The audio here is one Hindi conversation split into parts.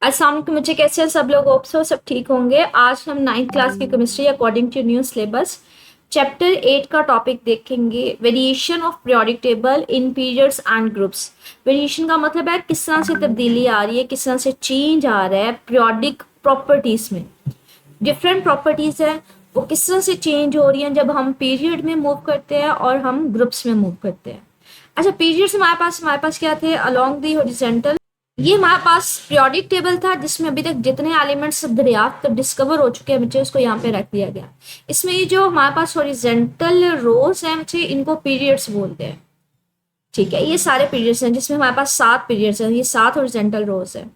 अस्सलाम वालेकुम। मुझे कैसे हैं सब लोग? होप सो सब ठीक होंगे। आज हम 9th क्लास की chemistry according to new syllabus chapter 8 का टॉपिक देखेंगे, variation of periodic table in periods and groups. Variation का मतलब है किस तरह से तब्दीली आ रही है, किस तरह से चेंज आ रहा है पीरियोडिक प्रॉपर्टीज में। डिफरेंट प्रॉपर्टीज है वो किस तरह से चेंज हो रही हैं जब हम पीरियड में मूव करते हैं और हम ग्रुप्स में मूव करते हैं। अच्छा, पीरियड्स हमारे पास क्या थे? अलोंग दी हॉरिजॉन्टल, ये हमारे पास पीरियोडिक टेबल था जिसमें अभी तक जितने एलिमेंट्स दरियाफ्त डिस्कवर हो चुके हैं बच्चे, उसको यहाँ पे रख दिया गया। इसमें ये जो हमारे पास हॉरिजॉन्टल रोज हैं बच्चे, इनको पीरियड्स बोलते हैं। ठीक है, ये सारे पीरियड्स हैं जिसमें हमारे पास 7 पीरियड्स हैं, ये 7 हॉरिजॉन्टल रोज हैं।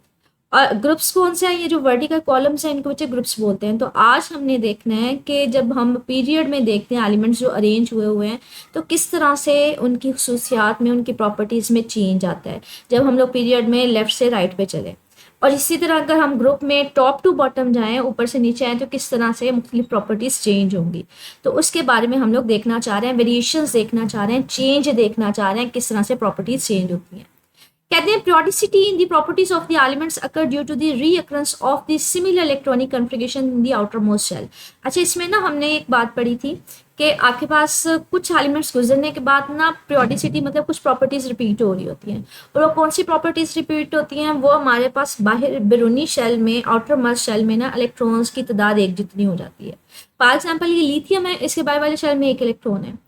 और ग्रुप्स कौन से हैं? ये जो वर्टिकल कॉलम्स हैं इनको बच्चे ग्रुप्स बोलते हैं। तो आज हमने देखना है कि जब हम पीरियड में देखते हैं एलिमेंट्स जो अरेंज हुए हुए हैं तो किस तरह से उनकी खसूसियात में, उनकी प्रॉपर्टीज़ में चेंज आता है जब हम लोग पीरियड में लेफ़्ट से राइट पे चले। और इसी तरह अगर हम ग्रुप में टॉप टू बॉटम जाएँ, ऊपर से नीचे आएँ, तो किस तरह से मुख्तलिफ प्रॉपर्टीज़ चेंज होंगी। तो उसके बारे में हम लोग देखना चाह रहे हैं, वेरिएशंस देखना चाह रहे हैं, चेंज देखना चाह रहे हैं, किस तरह से प्रॉपर्टीज़ चेंज होती हैं। कहते हैं periodicity in the properties of the elements occur due to the reoccurrence of the similar electronic configuration in the outermost shell। अच्छा, इसमें ना हमने एक बात पढ़ी थी कि आपके पास कुछ एलिमेंट्स गुजरने के बाद ना periodicity मतलब कुछ प्रॉपर्टीज रिपीट हो रही होती हैं। और वो कौन सी प्रॉपर्टीज रिपीट होती हैं? वो हमारे पास बाहर बैरूनी शेल में, आउटरमोस्ट शेल में ना इलेक्ट्रॉन्स की तादाद एक जितनी हो जाती है। फॉर एग्जाम्पल ये लिथियम है, इसके बाहर वाले शेल में एक इलेक्ट्रॉन है।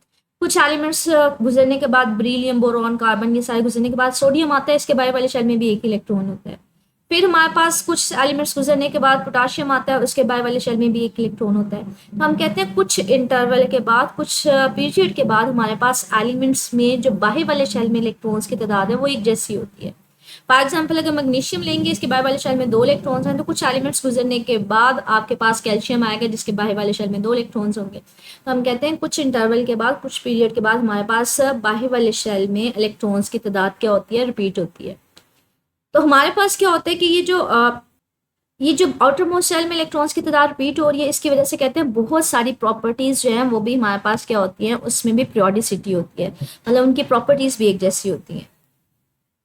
कुछ एलिमेंट्स गुजरने के बाद ब्रीलियम, बोरॉन, कार्बन, ये सारे गुजरने के बाद सोडियम आता है, इसके बायो वाले शेल में भी एक इलेक्ट्रॉन होता है। फिर हमारे पास कुछ एलिमेंट्स गुजरने के बाद पोटाशियम आता है, उसके बायो वाले शेल में भी एक इलेक्ट्रॉन होता है। तो हम कहते हैं कुछ इंटरवल के बाद, कुछ पीरियड के बाद हमारे पास एलिमेंट्स में जो बाहर वाले शेल में इलेक्ट्रॉन्स की तादाद है वो एक जैसी होती है। फॉर एग्जाम्पल अगर मैग्नीशियम लेंगे, इसके बाहर वाले शेल में 2 इलेक्ट्रॉन्स हैं, तो कुछ एलिमेंट्स गुजरने के बाद आपके पास कैल्शियम आएगा जिसके बाहर वाले शेल में 2 इलेक्ट्रॉन्स होंगे। तो हम कहते हैं कुछ इंटरवल के बाद, कुछ पीरियड के बाद हमारे पास बाहर वाले शेल में इलेक्ट्रॉन्स की तादाद क्या होती है? रिपीट होती है। तो हमारे पास क्या होता है कि ये जो आउटर मोस्ट शेल में इलेक्ट्रॉन्स की तादाद रिपीट हो रही है, इसकी वजह से कहते हैं बहुत सारी प्रॉपर्टीज जो हैं वो भी हमारे पास क्या होती हैं, उसमें भी पीरियोडिसिटी होती है, मतलब उनकी प्रॉपर्टीज भी एक जैसी होती हैं।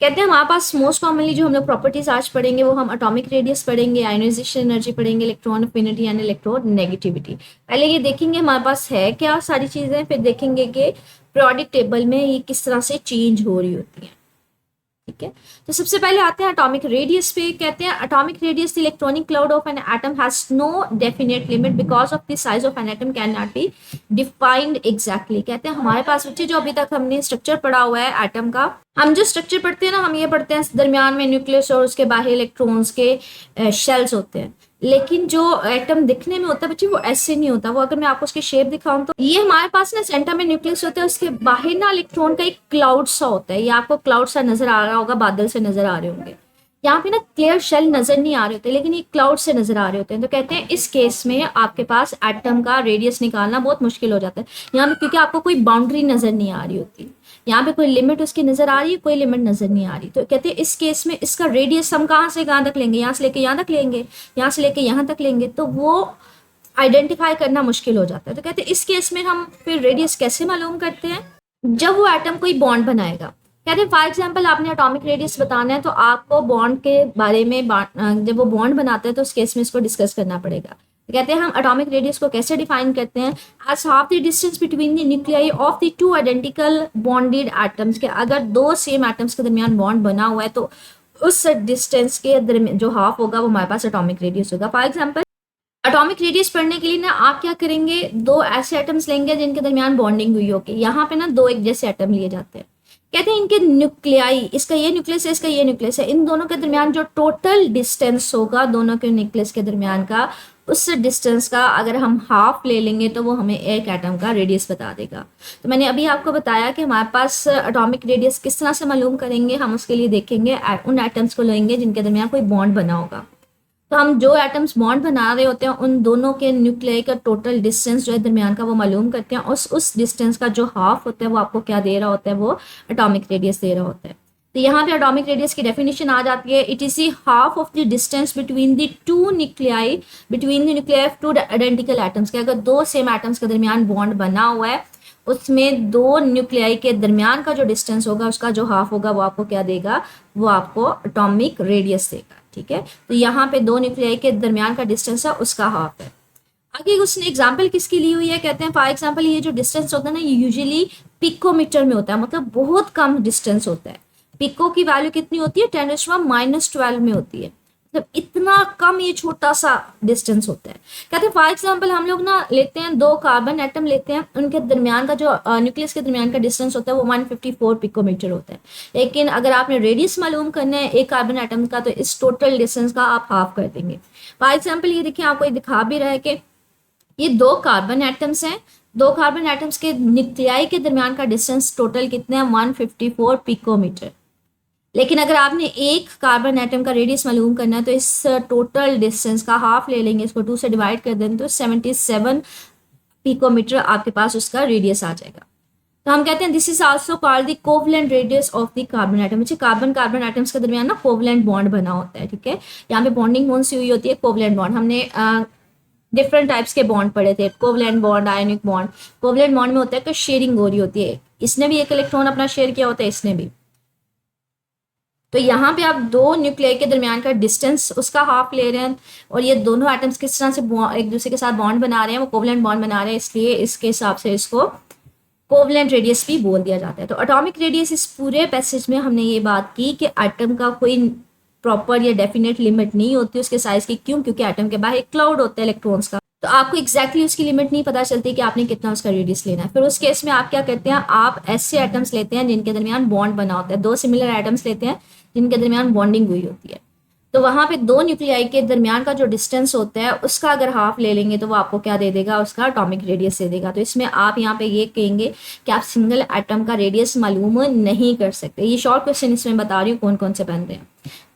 कहते हैं हमारे पास मोस्ट कॉमनली जो हम लोग प्रॉपर्टीज आज पढ़ेंगे वो हम एटॉमिक रेडियस पढ़ेंगे, आयोनाइजेशन एनर्जी पढ़ेंगे, electron affinity and electron negativity. पहले ये देखेंगे हमारे पास है क्या सारी चीज़ें, फिर देखेंगे कि पीरियोडिक टेबल में ये किस तरह से चेंज हो रही होती है। ठीक है, तो सबसे पहले आते हैं एटॉमिक रेडियस पे। कहते हैं atomic radius the electronic cloud of an atom has no definite limit because of the size of an atom can not be defined exactly. कहते हैं हमारे पास बच्चे जो अभी तक हमने स्ट्रक्चर पढ़ा हुआ है एटम का, हम जो स्ट्रक्चर पढ़ते हैं ना, हम ये पढ़ते हैं दरमियान में न्यूक्लियस और उसके बाहर इलेक्ट्रॉन्स के शेल्स होते हैं। लेकिन जो एटम दिखने में होता है बच्चे वो ऐसे नहीं होता। वो अगर मैं आपको उसकी शेप दिखाऊं तो ये हमारे पास ना सेंटर में न्यूक्लियस होता है, उसके बाहर ना इलेक्ट्रॉन का एक क्लाउड सा होता है। ये आपको क्लाउड सा नजर आ रहा होगा, बादल से नजर आ रहे होंगे। यहाँ पे ना क्लियर शेल नजर नहीं आ रहे होते, लेकिन ये क्लाउड से नजर आ रहे होते हैं। तो कहते हैं इस केस में आपके पास एटम का रेडियस निकालना बहुत मुश्किल हो जाता है यहाँ पे, क्योंकि आपको कोई बाउंड्री नजर नहीं आ रही होती। यहाँ पे कोई लिमिट उसकी नजर आ रही है, कोई लिमिट नजर नहीं आ रही। तो कहते हैं इस केस में इसका रेडियस हम कहाँ से कहाँ तक लेंगे? यहाँ से लेके यहाँ तक लेंगे, यहाँ से लेके यहाँ तक लेंगे, तो वो आइडेंटिफाई करना मुश्किल हो जाता है। तो कहते हैं इस केस में हम फिर रेडियस कैसे मालूम करते हैं? जब वो एटम कोई बॉन्ड बनाएगा। कहते हैं फॉर एग्जाम्पल आपने एटॉमिक रेडियस बताना है तो आपको बॉन्ड के बारे में जब वो बॉन्ड बनाता है तो उस केस में इसको डिस्कस करना पड़ेगा। कहते हैं हम एटॉमिक रेडियस को कैसे डिफाइन करते हैं? As half the distance between the nuclei of the 2 identical bonded atoms के। अगर 2 सेम एटम्स के दरमियान बॉन्ड बना हुआ है तो उस डिस्टेंस के दरमियान जो हाफ होगा वो हमारे पास एटॉमिक रेडियस होगा। फॉर एग्जाम्पल एटॉमिक रेडियस पढ़ने के लिए ना आप क्या करेंगे, 2 ऐसे एटम्स लेंगे जिनके दरमियान बॉन्डिंग हुई होगी। यहाँ पे ना 2 एक जैसे एटम लिए जाते हैं। कहते हैं इनके न्यूक्लियाई, इसका ये न्यूक्लियस है, इसका ये न्यूक्लियस है, इन दोनों के दरमियान जो टोटल डिस्टेंस होगा दोनों के न्यूक्लियस के दरमियान का, उस डिस्टेंस का अगर हम हाफ ले लेंगे तो वो हमें एक एटम का रेडियस बता देगा। तो मैंने अभी आपको बताया कि हमारे पास एटॉमिक रेडियस किस तरह से मालूम करेंगे। हम उसके लिए देखेंगे उन एटम्स को लेंगे जिनके दरमियान कोई बॉन्ड बना होगा। तो हम जो एटम्स बॉन्ड बना रहे होते हैं उन दोनों के न्यूक्लियाई का टोटल डिस्टेंस जो है दरमियान का वो मालूम करते हैं। उस डिस्टेंस का जो हाफ होता है वो आपको क्या दे रहा होता है? वो एटॉमिक रेडियस दे रहा होता है। तो यहाँ पे एटॉमिक रेडियस की डेफिनेशन आ जाती है, it is the half of the distance between the 2 nuclei, between the nuclei of 2 identical atoms के। अगर 2 सेम एटम्स के दरमियान बॉन्ड बना हुआ है उसमें दो न्यूक्लियाई के दरमियान का जो डिस्टेंस होगा उसका जो हाफ होगा वो आपको क्या देगा, वो आपको एटॉमिक रेडियस देगा। ठीक है, तो यहाँ पे दो न्यूक्लियाई के दरमियान का डिस्टेंस है उसका हाफ है। आगे उसने एग्जाम्पल किसकी ली हुई है, कहते हैं फॉर एग्जाम्पल ये जो डिस्टेंस होता है ना ये यूजुअली पिकोमीटर में होता है, मतलब बहुत कम डिस्टेंस होता है। पिको की वैल्यू कितनी होती है, 10⁻⁻12 में होती है, मतलब इतना कम ये छोटा सा डिस्टेंस होता है। कहते हैं फॉर एग्जाम्पल हम लोग ना लेते हैं दो कार्बन एटम लेते हैं, उनके दरमियान का जो न्यूक्लियस के दरमियान का डिस्टेंस होता है वो 154 पिकोमीटर होता है। लेकिन अगर आपने रेडियस मालूम करना है एक कार्बन एटम का तो इस टोटल डिस्टेंस का आप हाफ कर देंगे। फॉर एग्जाम्पल ये देखिए आपको दिखा भी रहा है कि ये दो कार्बन एटम्स हैं, दो कार्बन एटम्स के न्यूक्लियाई के दरमियान का डिस्टेंस टोटल कितना है 154 पिकोमीटर। लेकिन अगर आपने एक कार्बन एटम का रेडियस मालूम करना है तो इस टोटल डिस्टेंस का हाफ ले लेंगे, इसको 2 से डिवाइड कर देंगे तो 77 पिकोमीटर आपके पास उसका रेडियस आ जाएगा। तो हम कहते हैं this is also called the covalent radius of the carbon atom. Carbon carbon atoms के दरमियान ना कोवलेंट बॉन्ड बना होता है। ठीक है, यहाँ पे बॉन्डिंग कौन सी हुई होती है, कोवलेंट बॉन्ड। हमने डिफरेंट टाइप्स के बॉन्ड पढ़े थे, covalent bond, ionic bond. Covalent bond में होता है कि शेयरिंग हो रही होती है, इसने भी एक इलेक्ट्रॉन अपना शेयर किया होता है, इसने भी। तो यहाँ पे आप दो न्यूक्लियाई के दरमियान का डिस्टेंस उसका हाफ ले रहे हैं और ये दोनों एटम्स किस तरह से एक दूसरे के साथ बॉन्ड बना रहे हैं, वो कोवलेंट बॉन्ड बना रहे हैं, इसलिए इसके हिसाब से इसको कोवलेंट रेडियस भी बोल दिया जाता है। तो एटॉमिक रेडियस इस पूरे पैसेज में हमने ये बात की कि एटम का कोई प्रॉपर या डेफिनेट लिमिट नहीं होती उसके साइज की। क्यों? क्योंकि एटम के बाहर एक क्लाउड होता है इलेक्ट्रॉन्स का, तो आपको एग्जैक्टली उसकी लिमिट नहीं पता चलती कि आपने कितना उसका रेडियस लेना है। फिर उस केस में आप क्या करते हैं, आप ऐसे एटम्स लेते हैं जिनके दरमियान बॉन्ड बना होता है, दो सिमिलर एटम्स लेते हैं जिनके दरमियान बॉन्डिंग हुई होती है। तो वहां पे दो न्यूक्लियाई के दरमियान का जो डिस्टेंस होता है उसका अगर हाफ ले लेंगे तो वो आपको क्या दे देगा, उसका एटॉमिक रेडियस दे देगा। तो इसमें आप यहाँ पे ये कहेंगे कि आप सिंगल एटम का रेडियस मालूम नहीं कर सकते। ये शॉर्ट क्वेश्चन इसमें बता रही हूँ कौन कौन से बनते हैं।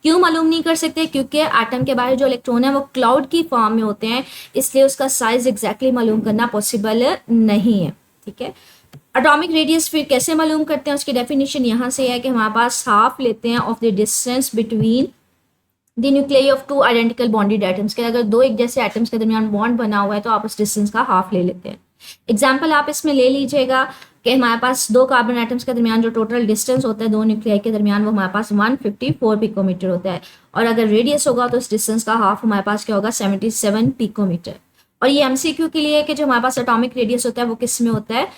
क्यों मालूम नहीं कर सकते, क्योंकि एटम के बाहर जो इलेक्ट्रॉन है वो क्लाउड की फॉर्म में होते हैं, इसलिए उसका साइज एग्जैक्टली मालूम करना पॉसिबल नहीं है। ठीक है, एटॉमिक रेडियस फिर कैसे मालूम करते हैं, उसकी डेफिनेशन यहाँ से है कि हमारे पास हाफ लेते हैं of the distance between the nuclei of two identical bonded atoms के। अगर दो एक जैसे एटम्स के दरमियान बॉन्ड बना हुआ है तो आप उस डिस्टेंस का हाफ ले लेते हैं। एग्जाम्पल आप इसमें ले लीजिएगा कि हमारे पास दो कार्बन एटम्स के दरमियान जो टोटल डिस्टेंस होता है दो न्यूक्लियाई के दरमियान वो हमारे पास 154 पिकोमीटर होता है, और अगर रेडियस होगा तो उस डिस्टेंस का हाफ हमारे पास क्या होगा, 77 पिकोमीटर। और ये एमसीक्यू के लिए है कि जो हमारे पास एटॉमिक रेडियस होता है वो किस में होता है,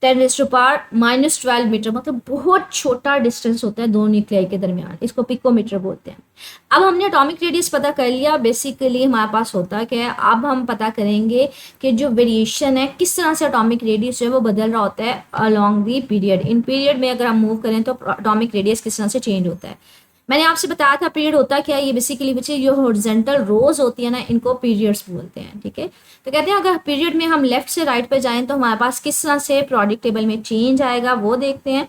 10⁻⁻12 मीटर, मतलब बहुत छोटा डिस्टेंस होता है दो न्यूक्लियाई के दरमियान, इसको पिकोमीटर बोलते हैं। अब हमने एटॉमिक रेडियस पता कर लिया, बेसिकली हमारे पास होता क्या है, अब हम पता करेंगे कि जो वेरिएशन है किस तरह से एटॉमिक रेडियस जो है वो बदल रहा होता है along the period. In period में अगर हम मूव करें तो एटॉमिक रेडियस किस तरह से चेंज होता है। मैंने आपसे बताया था पीरियड होता क्या है, ये बेसिकली बच्चे जो हॉरिजॉन्टल रोज होती है ना इनको पीरियड्स बोलते हैं। ठीक है, तो कहते हैं अगर पीरियड में हम लेफ्ट से राइट पे जाएं तो हमारे पास किस तरह से पीरियोडिक टेबल में चेंज आएगा वो देखते हैं।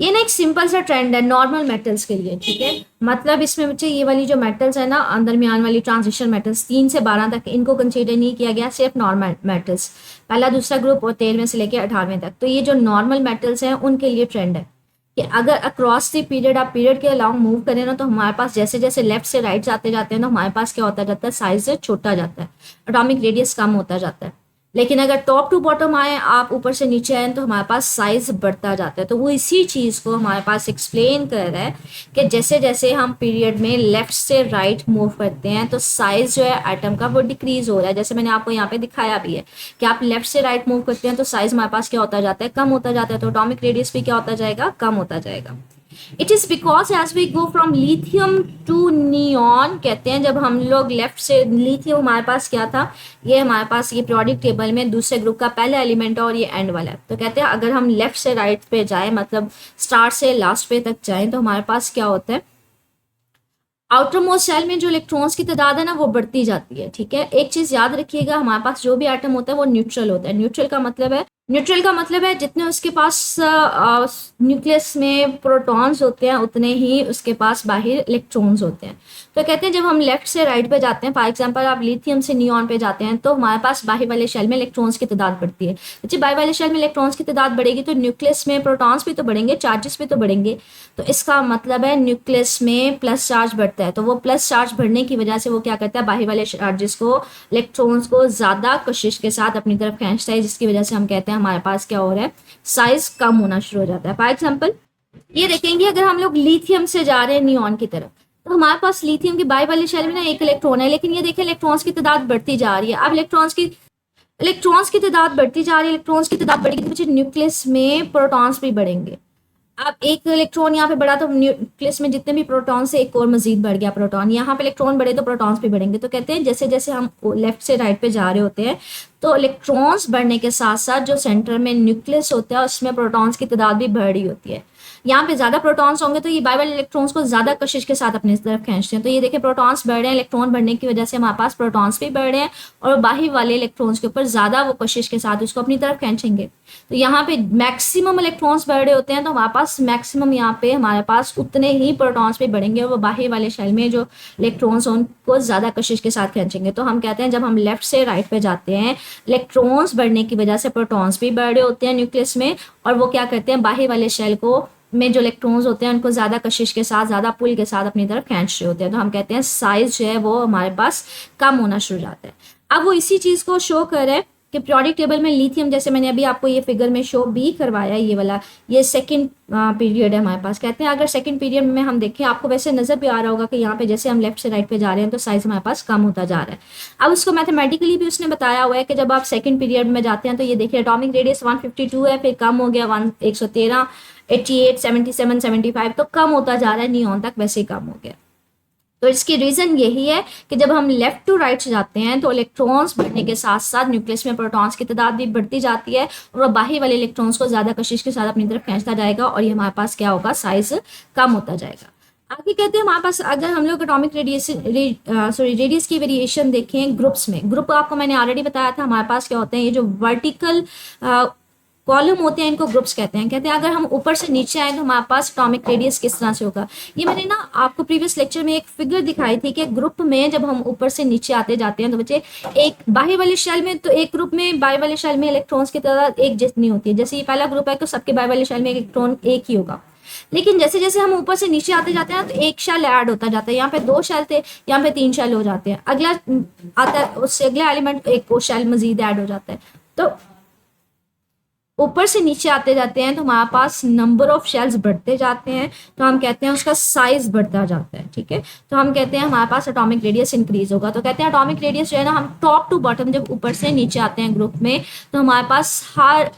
ये ना एक सिंपल सा ट्रेंड है नॉर्मल मेटल्स के लिए। ठीक है, मतलब इसमें बच्चे ये वाली जो मेटल्स है ना दरमियान वाली ट्रांजिशन मेटल्स 3 से 12 तक इनको कंसीडर नहीं किया गया, सिर्फ नॉर्मल मेटल्स पहला दूसरा ग्रुप और 13वें से लेकर 18वें तक। तो ये जो नॉर्मल मेटल्स हैं उनके लिए ट्रेंड है कि अगर अक्रॉस द पीरियड आप पीरियड के अलाउंग मूव करें ना तो हमारे पास जैसे जैसे लेफ्ट से राइट जाते जाते हैं तो हमारे पास क्या होता जाता है, साइज छोटा जाता है, एटॉमिक रेडियस कम होता जाता है। लेकिन अगर टॉप टू बॉटम आए, आप ऊपर से नीचे आए तो हमारे पास साइज बढ़ता जाता है। तो वो इसी चीज़ को हमारे पास एक्सप्लेन कर रहा है कि जैसे जैसे हम पीरियड में लेफ्ट से राइट मूव करते हैं तो साइज जो है एटम का वो डिक्रीज हो रहा है। जैसे मैंने आपको यहाँ पे दिखाया भी है कि आप लेफ्ट से राइट मूव करते हैं तो साइज हमारे पास क्या होता जाता है, कम होता जाता है। तो एटॉमिक रेडियस भी क्या होता जाएगा, कम होता जाएगा। It is because as we go from lithium to neon, कहते हैं जब हम लोग लेफ्ट से, लिथियम हमारे पास क्या था, ये हमारे पास ये पीरियोडिक टेबल में दूसरे ग्रुप का पहला एलिमेंट है और ये एंड वाला है। तो कहते हैं अगर हम लेफ्ट से राइट पे जाए, मतलब स्टार्ट से लास्ट पे तक जाए तो हमारे पास क्या होता है, आउटर मोस्ट सेल में जो इलेक्ट्रॉन्स की तादाद है ना वो बढ़ती जाती है। ठीक है, एक चीज याद रखिएगा, हमारे पास जो भी एटम होता है वो न्यूट्रल होता है। न्यूट्रल का मतलब है जितने उसके पास न्यूक्लियस में प्रोटॉन्स होते हैं उतने ही उसके पास बाहर इलेक्ट्रॉन्स होते हैं। तो कहते हैं जब हम लेफ्ट से राइट पे जाते हैं, फॉर एग्जांपल आप लिथियम से नियॉन पे जाते हैं तो हमारे पास बाहर वाले शेल में इलेक्ट्रॉन्स की तादाद बढ़ती है। जब बाहर वाले शेल में इलेक्ट्रॉन्स की तादाद बढ़ेगी तो न्यूक्लियस में प्रोटॉन्स भी तो बढ़ेंगे, चार्जेस भी तो बढ़ेंगे। तो इसका मतलब है न्यूक्लियस में प्लस चार्ज बढ़ता है, तो वो प्लस चार्ज बढ़ने की वजह से वो क्या करता है, बाहर वाले चार्जेस को, इलेक्ट्रॉन्स को ज्यादा कशिश के साथ अपनी तरफ खींचता है, जिसकी वजह से हम कहते हैं हमारे पास क्या हो रहा है, साइज कम होना शुरू हो जाता है। फॉर एग्जाम्पल ये देखेंगे अगर हम लोग लिथियम से जा रहे हैं नियॉन की तरफ, तो हमारे पास लिथियम की बाई वाले शेल में ना एक इलेक्ट्रॉन है, लेकिन ये देखिए इलेक्ट्रॉन्स की तादाद बढ़ती जा रही है। अब इलेक्ट्रॉन्स की तादाद बढ़ती जा रही है, इलेक्ट्रॉन्स की तादाद बढ़ेगी तो बच्चे न्यूक्लियस में प्रोटॉन्स भी बढ़ेंगे। अब एक इलेक्ट्रॉन यहाँ पे बढ़ा तो न्यूक्लियस में जितने भी प्रोटॉन से एक और मजीद बढ़ गया प्रोटॉन, यहाँ पे इलेक्ट्रॉन बढ़े तो प्रोटॉन्स भी बढ़ेंगे। तो कहते हैं जैसे जैसे हम लेफ्ट से राइट पे जा रहे होते हैं तो इलेक्ट्रॉन्स बढ़ने के साथ साथ जो सेंटर में न्यूक्लियस होता है उसमें प्रोटॉन्स की तादाद भी बढ़ रही होती है। यहाँ पे ज्यादा प्रोटॉन्स होंगे तो ये बाई वाले इलेक्ट्रॉन्स को ज्यादा कशिश के साथ अपनी तरफ खींचते हैं। तो ये देखिए प्रोटॉन्स बढ़ रहे हैं, इलेक्ट्रॉन बढ़ने की वजह से हमारे पास प्रोटॉन्स भी बढ़ रहे हैं और बाहरी वाले इलेक्ट्रॉन्स के ऊपर ज्यादा वो कशिश के साथ उसको अपनी तरफ खींचेंगे। तो यहाँ पे मैक्सिमम इलेक्ट्रॉन्स बढ़ रहे होते हैं तो हमारे पास मैक्सिमम यहाँ पे हमारे पास उतने ही प्रोटॉन्स भी बढ़ेंगे और वो बाहरी वाले शेल में जो इलेक्ट्रॉन्स उनको ज्यादा कशिश के साथ खींचेंगे। तो हम कहते हैं जब हम लेफ्ट से राइट पे जाते हैं इलेक्ट्रॉन्स बढ़ने की वजह से प्रोटॉन्स भी बढ़ रहे होते हैं न्यूक्लियस में, और वो क्या करते हैं बाहरी वाले शेल को में जो इलेक्ट्रॉन्स होते हैं उनको ज्यादा कशिश के साथ ज्यादा पुल के साथ अपनी तरफ खींच रहे होते हैं। तो हम कहते हैं साइज जो है वो हमारे पास कम होना शुरू हो जाता है। अब वो इसी चीज को शो कर रहा है कि पीरियोडिक टेबल में लिथियम, जैसे मैंने अभी आपको ये फिगर में शो भी करवाया, ये वाला ये सेकंड पीरियड है हमारे पास। कहते हैं अगर सेकंड पीरियड में हम देखें, आपको वैसे नजर भी आ रहा होगा कि यहाँ पे जैसे हम लेफ्ट से राइट पे जा रहे हैं तो साइज हमारे पास कम होता जा रहा है। अब उसको मैथमेटिकली भी उसने बताया हुआ है कि जब आप सेकंड पीरियड में जाते हैं तो ये देखिए एटॉमिक रेडियस 152 है, फिर कम हो गया 113, 88, 77, 75, तो कम होता जा रहा है नियॉन तक वैसे ही कम हो गया। तो इसकी रीजन यही है कि जब हम लेफ्ट टू राइट जाते हैं तो इलेक्ट्रॉन्स बढ़ने के साथ साथ न्यूक्लियस में प्रोटॉन्स की तादाद भी बढ़ती जाती है और वो बाहरी वाले इलेक्ट्रॉन्स को ज्यादा कशिश के साथ अपनी तरफ खींचता जाएगा और ये हमारे पास क्या होगा, साइज कम होता जाएगा। आगे कहते हैं हमारे पास अगर हम लोग एटॉमिक रेडियस की वेरिएशन देखें ग्रुप्स में, ग्रुप आपको मैंने ऑलरेडी बताया था हमारे पास क्या होते हैं, ये जो वर्टिकल कॉलम होते हैं इनको ग्रुप्स कहते हैं। कहते हैं अगर हम ऊपर से नीचे आए तो हमारे पास एटॉमिक रेडियस किस तरह से होगा। ये मैंने ना आपको प्रीवियस लेक्चर में एक फिगर दिखाई थी कि ग्रुप में जब हम ऊपर से नीचे आते जाते हैं तो बच्चे एक बाहरी वाले शेल में, तो एक ग्रुप में बाहरी वाले शेल में इलेक्ट्रॉन्स की तादाद एक जितनी होती है। जैसे ये पहला ग्रुप है तो सबके बाहरी वाले शेल में इलेक्ट्रॉन एक ही होगा, लेकिन जैसे जैसे हम ऊपर से नीचे आते जाते हैं तो एक शेल ऐड होता जाता है। यहाँ पे 2 शेल थे, यहाँ पे 3 शेल हो जाते हैं, अगला आता है उससे अगला एलिमेंट एक और शेल मजीद ऐड हो जाता है। तो ऊपर से नीचे आते जाते हैं तो हमारे पास नंबर ऑफ शेल्स बढ़ते जाते हैं, तो हम कहते हैं उसका साइज बढ़ता जाता है। ठीक है, तो हम कहते हैं हमारे पास एटॉमिक रेडियस इंक्रीज होगा। तो कहते हैं एटॉमिक रेडियस जो है ना, हम टॉप टू बॉटम जब ऊपर से नीचे आते हैं ग्रुप में तो हमारे पास हर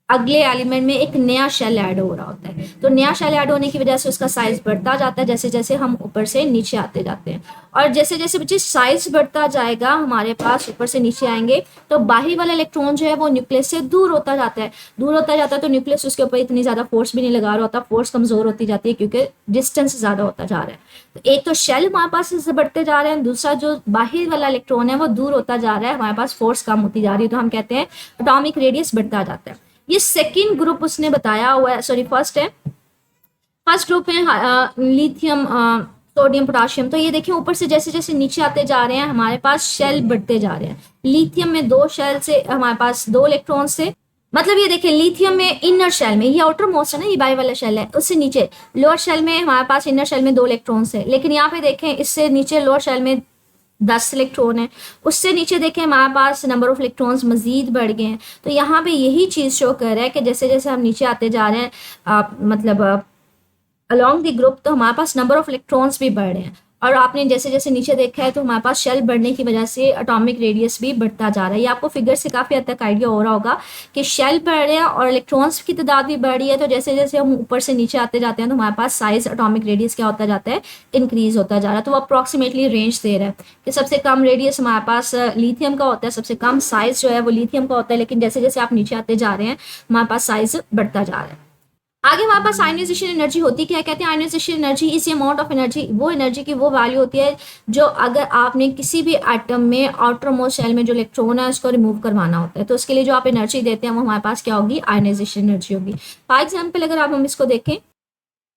अगले एलिमेंट में एक नया शेल ऐड हो रहा होता है। तो नया शेल ऐड होने की वजह से उसका साइज बढ़ता जाता है जैसे जैसे हम ऊपर से नीचे आते जाते हैं। और जैसे जैसे बच्चे साइज बढ़ता जाएगा हमारे पास ऊपर से नीचे आएंगे तो बाहरी वाला इलेक्ट्रॉन जो है वो न्यूक्लियस से दूर होता जाता है, दूर होता जाता है तो न्यूक्लियस उसके ऊपर इतनी ज्यादा फोर्स भी नहीं लगा रहा होता, फोर्स कमजोर होती जाती है क्योंकि डिस्टेंस ज्यादा होता जा रहा है। तो एक तो शेल हमारे पास इससे बढ़ते जा रहे हैं, दूसरा जो बाहरी वाला इलेक्ट्रॉन है वो दूर होता जा रहा है, हमारे पास फोर्स कम होती जा रही है। तो हम कहते हैं एटॉमिक रेडियस बढ़ता जाता है। ये सेकंड ग्रुप उसने बताया हुआ है, सॉरी फर्स्ट है, फर्स्ट ग्रुप है लिथियम सोडियम पोटाशियम। तो ये देखिए ऊपर से जैसे जैसे नीचे आते जा रहे हैं हमारे पास शेल बढ़ते जा रहे हैं। लिथियम में 2 शेल से हमारे पास 2 इलेक्ट्रॉन से, मतलब ये देखिए लिथियम में इनर शेल में, ये आउटर मोस्ट है ना, ये बाई वाला शेल है, उससे नीचे लोअर शेल में हमारे पास इनर शेल में 2 इलेक्ट्रॉन है, लेकिन यहाँ पे देखें इससे नीचे लोअर शेल में 10 इलेक्ट्रॉन है, उससे नीचे देखें हमारे पास नंबर ऑफ इलेक्ट्रॉन्स मजीद बढ़ गए हैं। तो यहाँ पे यही चीज शो कर रहा है कि जैसे जैसे हम नीचे आते जा रहे हैं मतलब अलोंग द ग्रुप तो हमारे पास नंबर ऑफ इलेक्ट्रॉन्स भी बढ़ रहे हैं। और आपने जैसे जैसे नीचे देखा है तो हमारे पास शेल बढ़ने की वजह से एटॉमिक रेडियस भी बढ़ता जा रहा है। ये आपको फिगर से काफी हद तक आइडिया हो रहा होगा कि शेल बढ़ रहे हैं और इलेक्ट्रॉन्स की तादाद भी बढ़ रही है। तो जैसे जैसे हम ऊपर से नीचे आते जाते हैं तो हमारे पास साइज एटॉमिक रेडियस क्या होता जाता है, इंक्रीज होता जा रहा है। तो वो अप्रॉक्सीमेटली रेंज दे रहा है कि सबसे कम रेडियस हमारे पास लिथियम का होता है, सबसे कम साइज जो है वो लिथियम का होता है, लेकिन जैसे जैसे आप नीचे आते जा रहे हैं हमारे पास साइज बढ़ता जा रहा है। आगे हमारे पास आयनाइजेशन एनर्जी होती क्या है, कहते हैं ionisation energy is amount of energy, वो एनर्जी की वो वैल्यू होती है जो अगर आपने किसी भी एटम में आउटर मोस्ट शेल में जो इलेक्ट्रॉन है उसको रिमूव करवाना होता है तो उसके लिए जो आप एनर्जी देते हैं वो हमारे पास क्या होगी, आयनाइजेशन एनर्जी होगी। फॉर एग्जाम्पल अगर आप हम इसको देखें,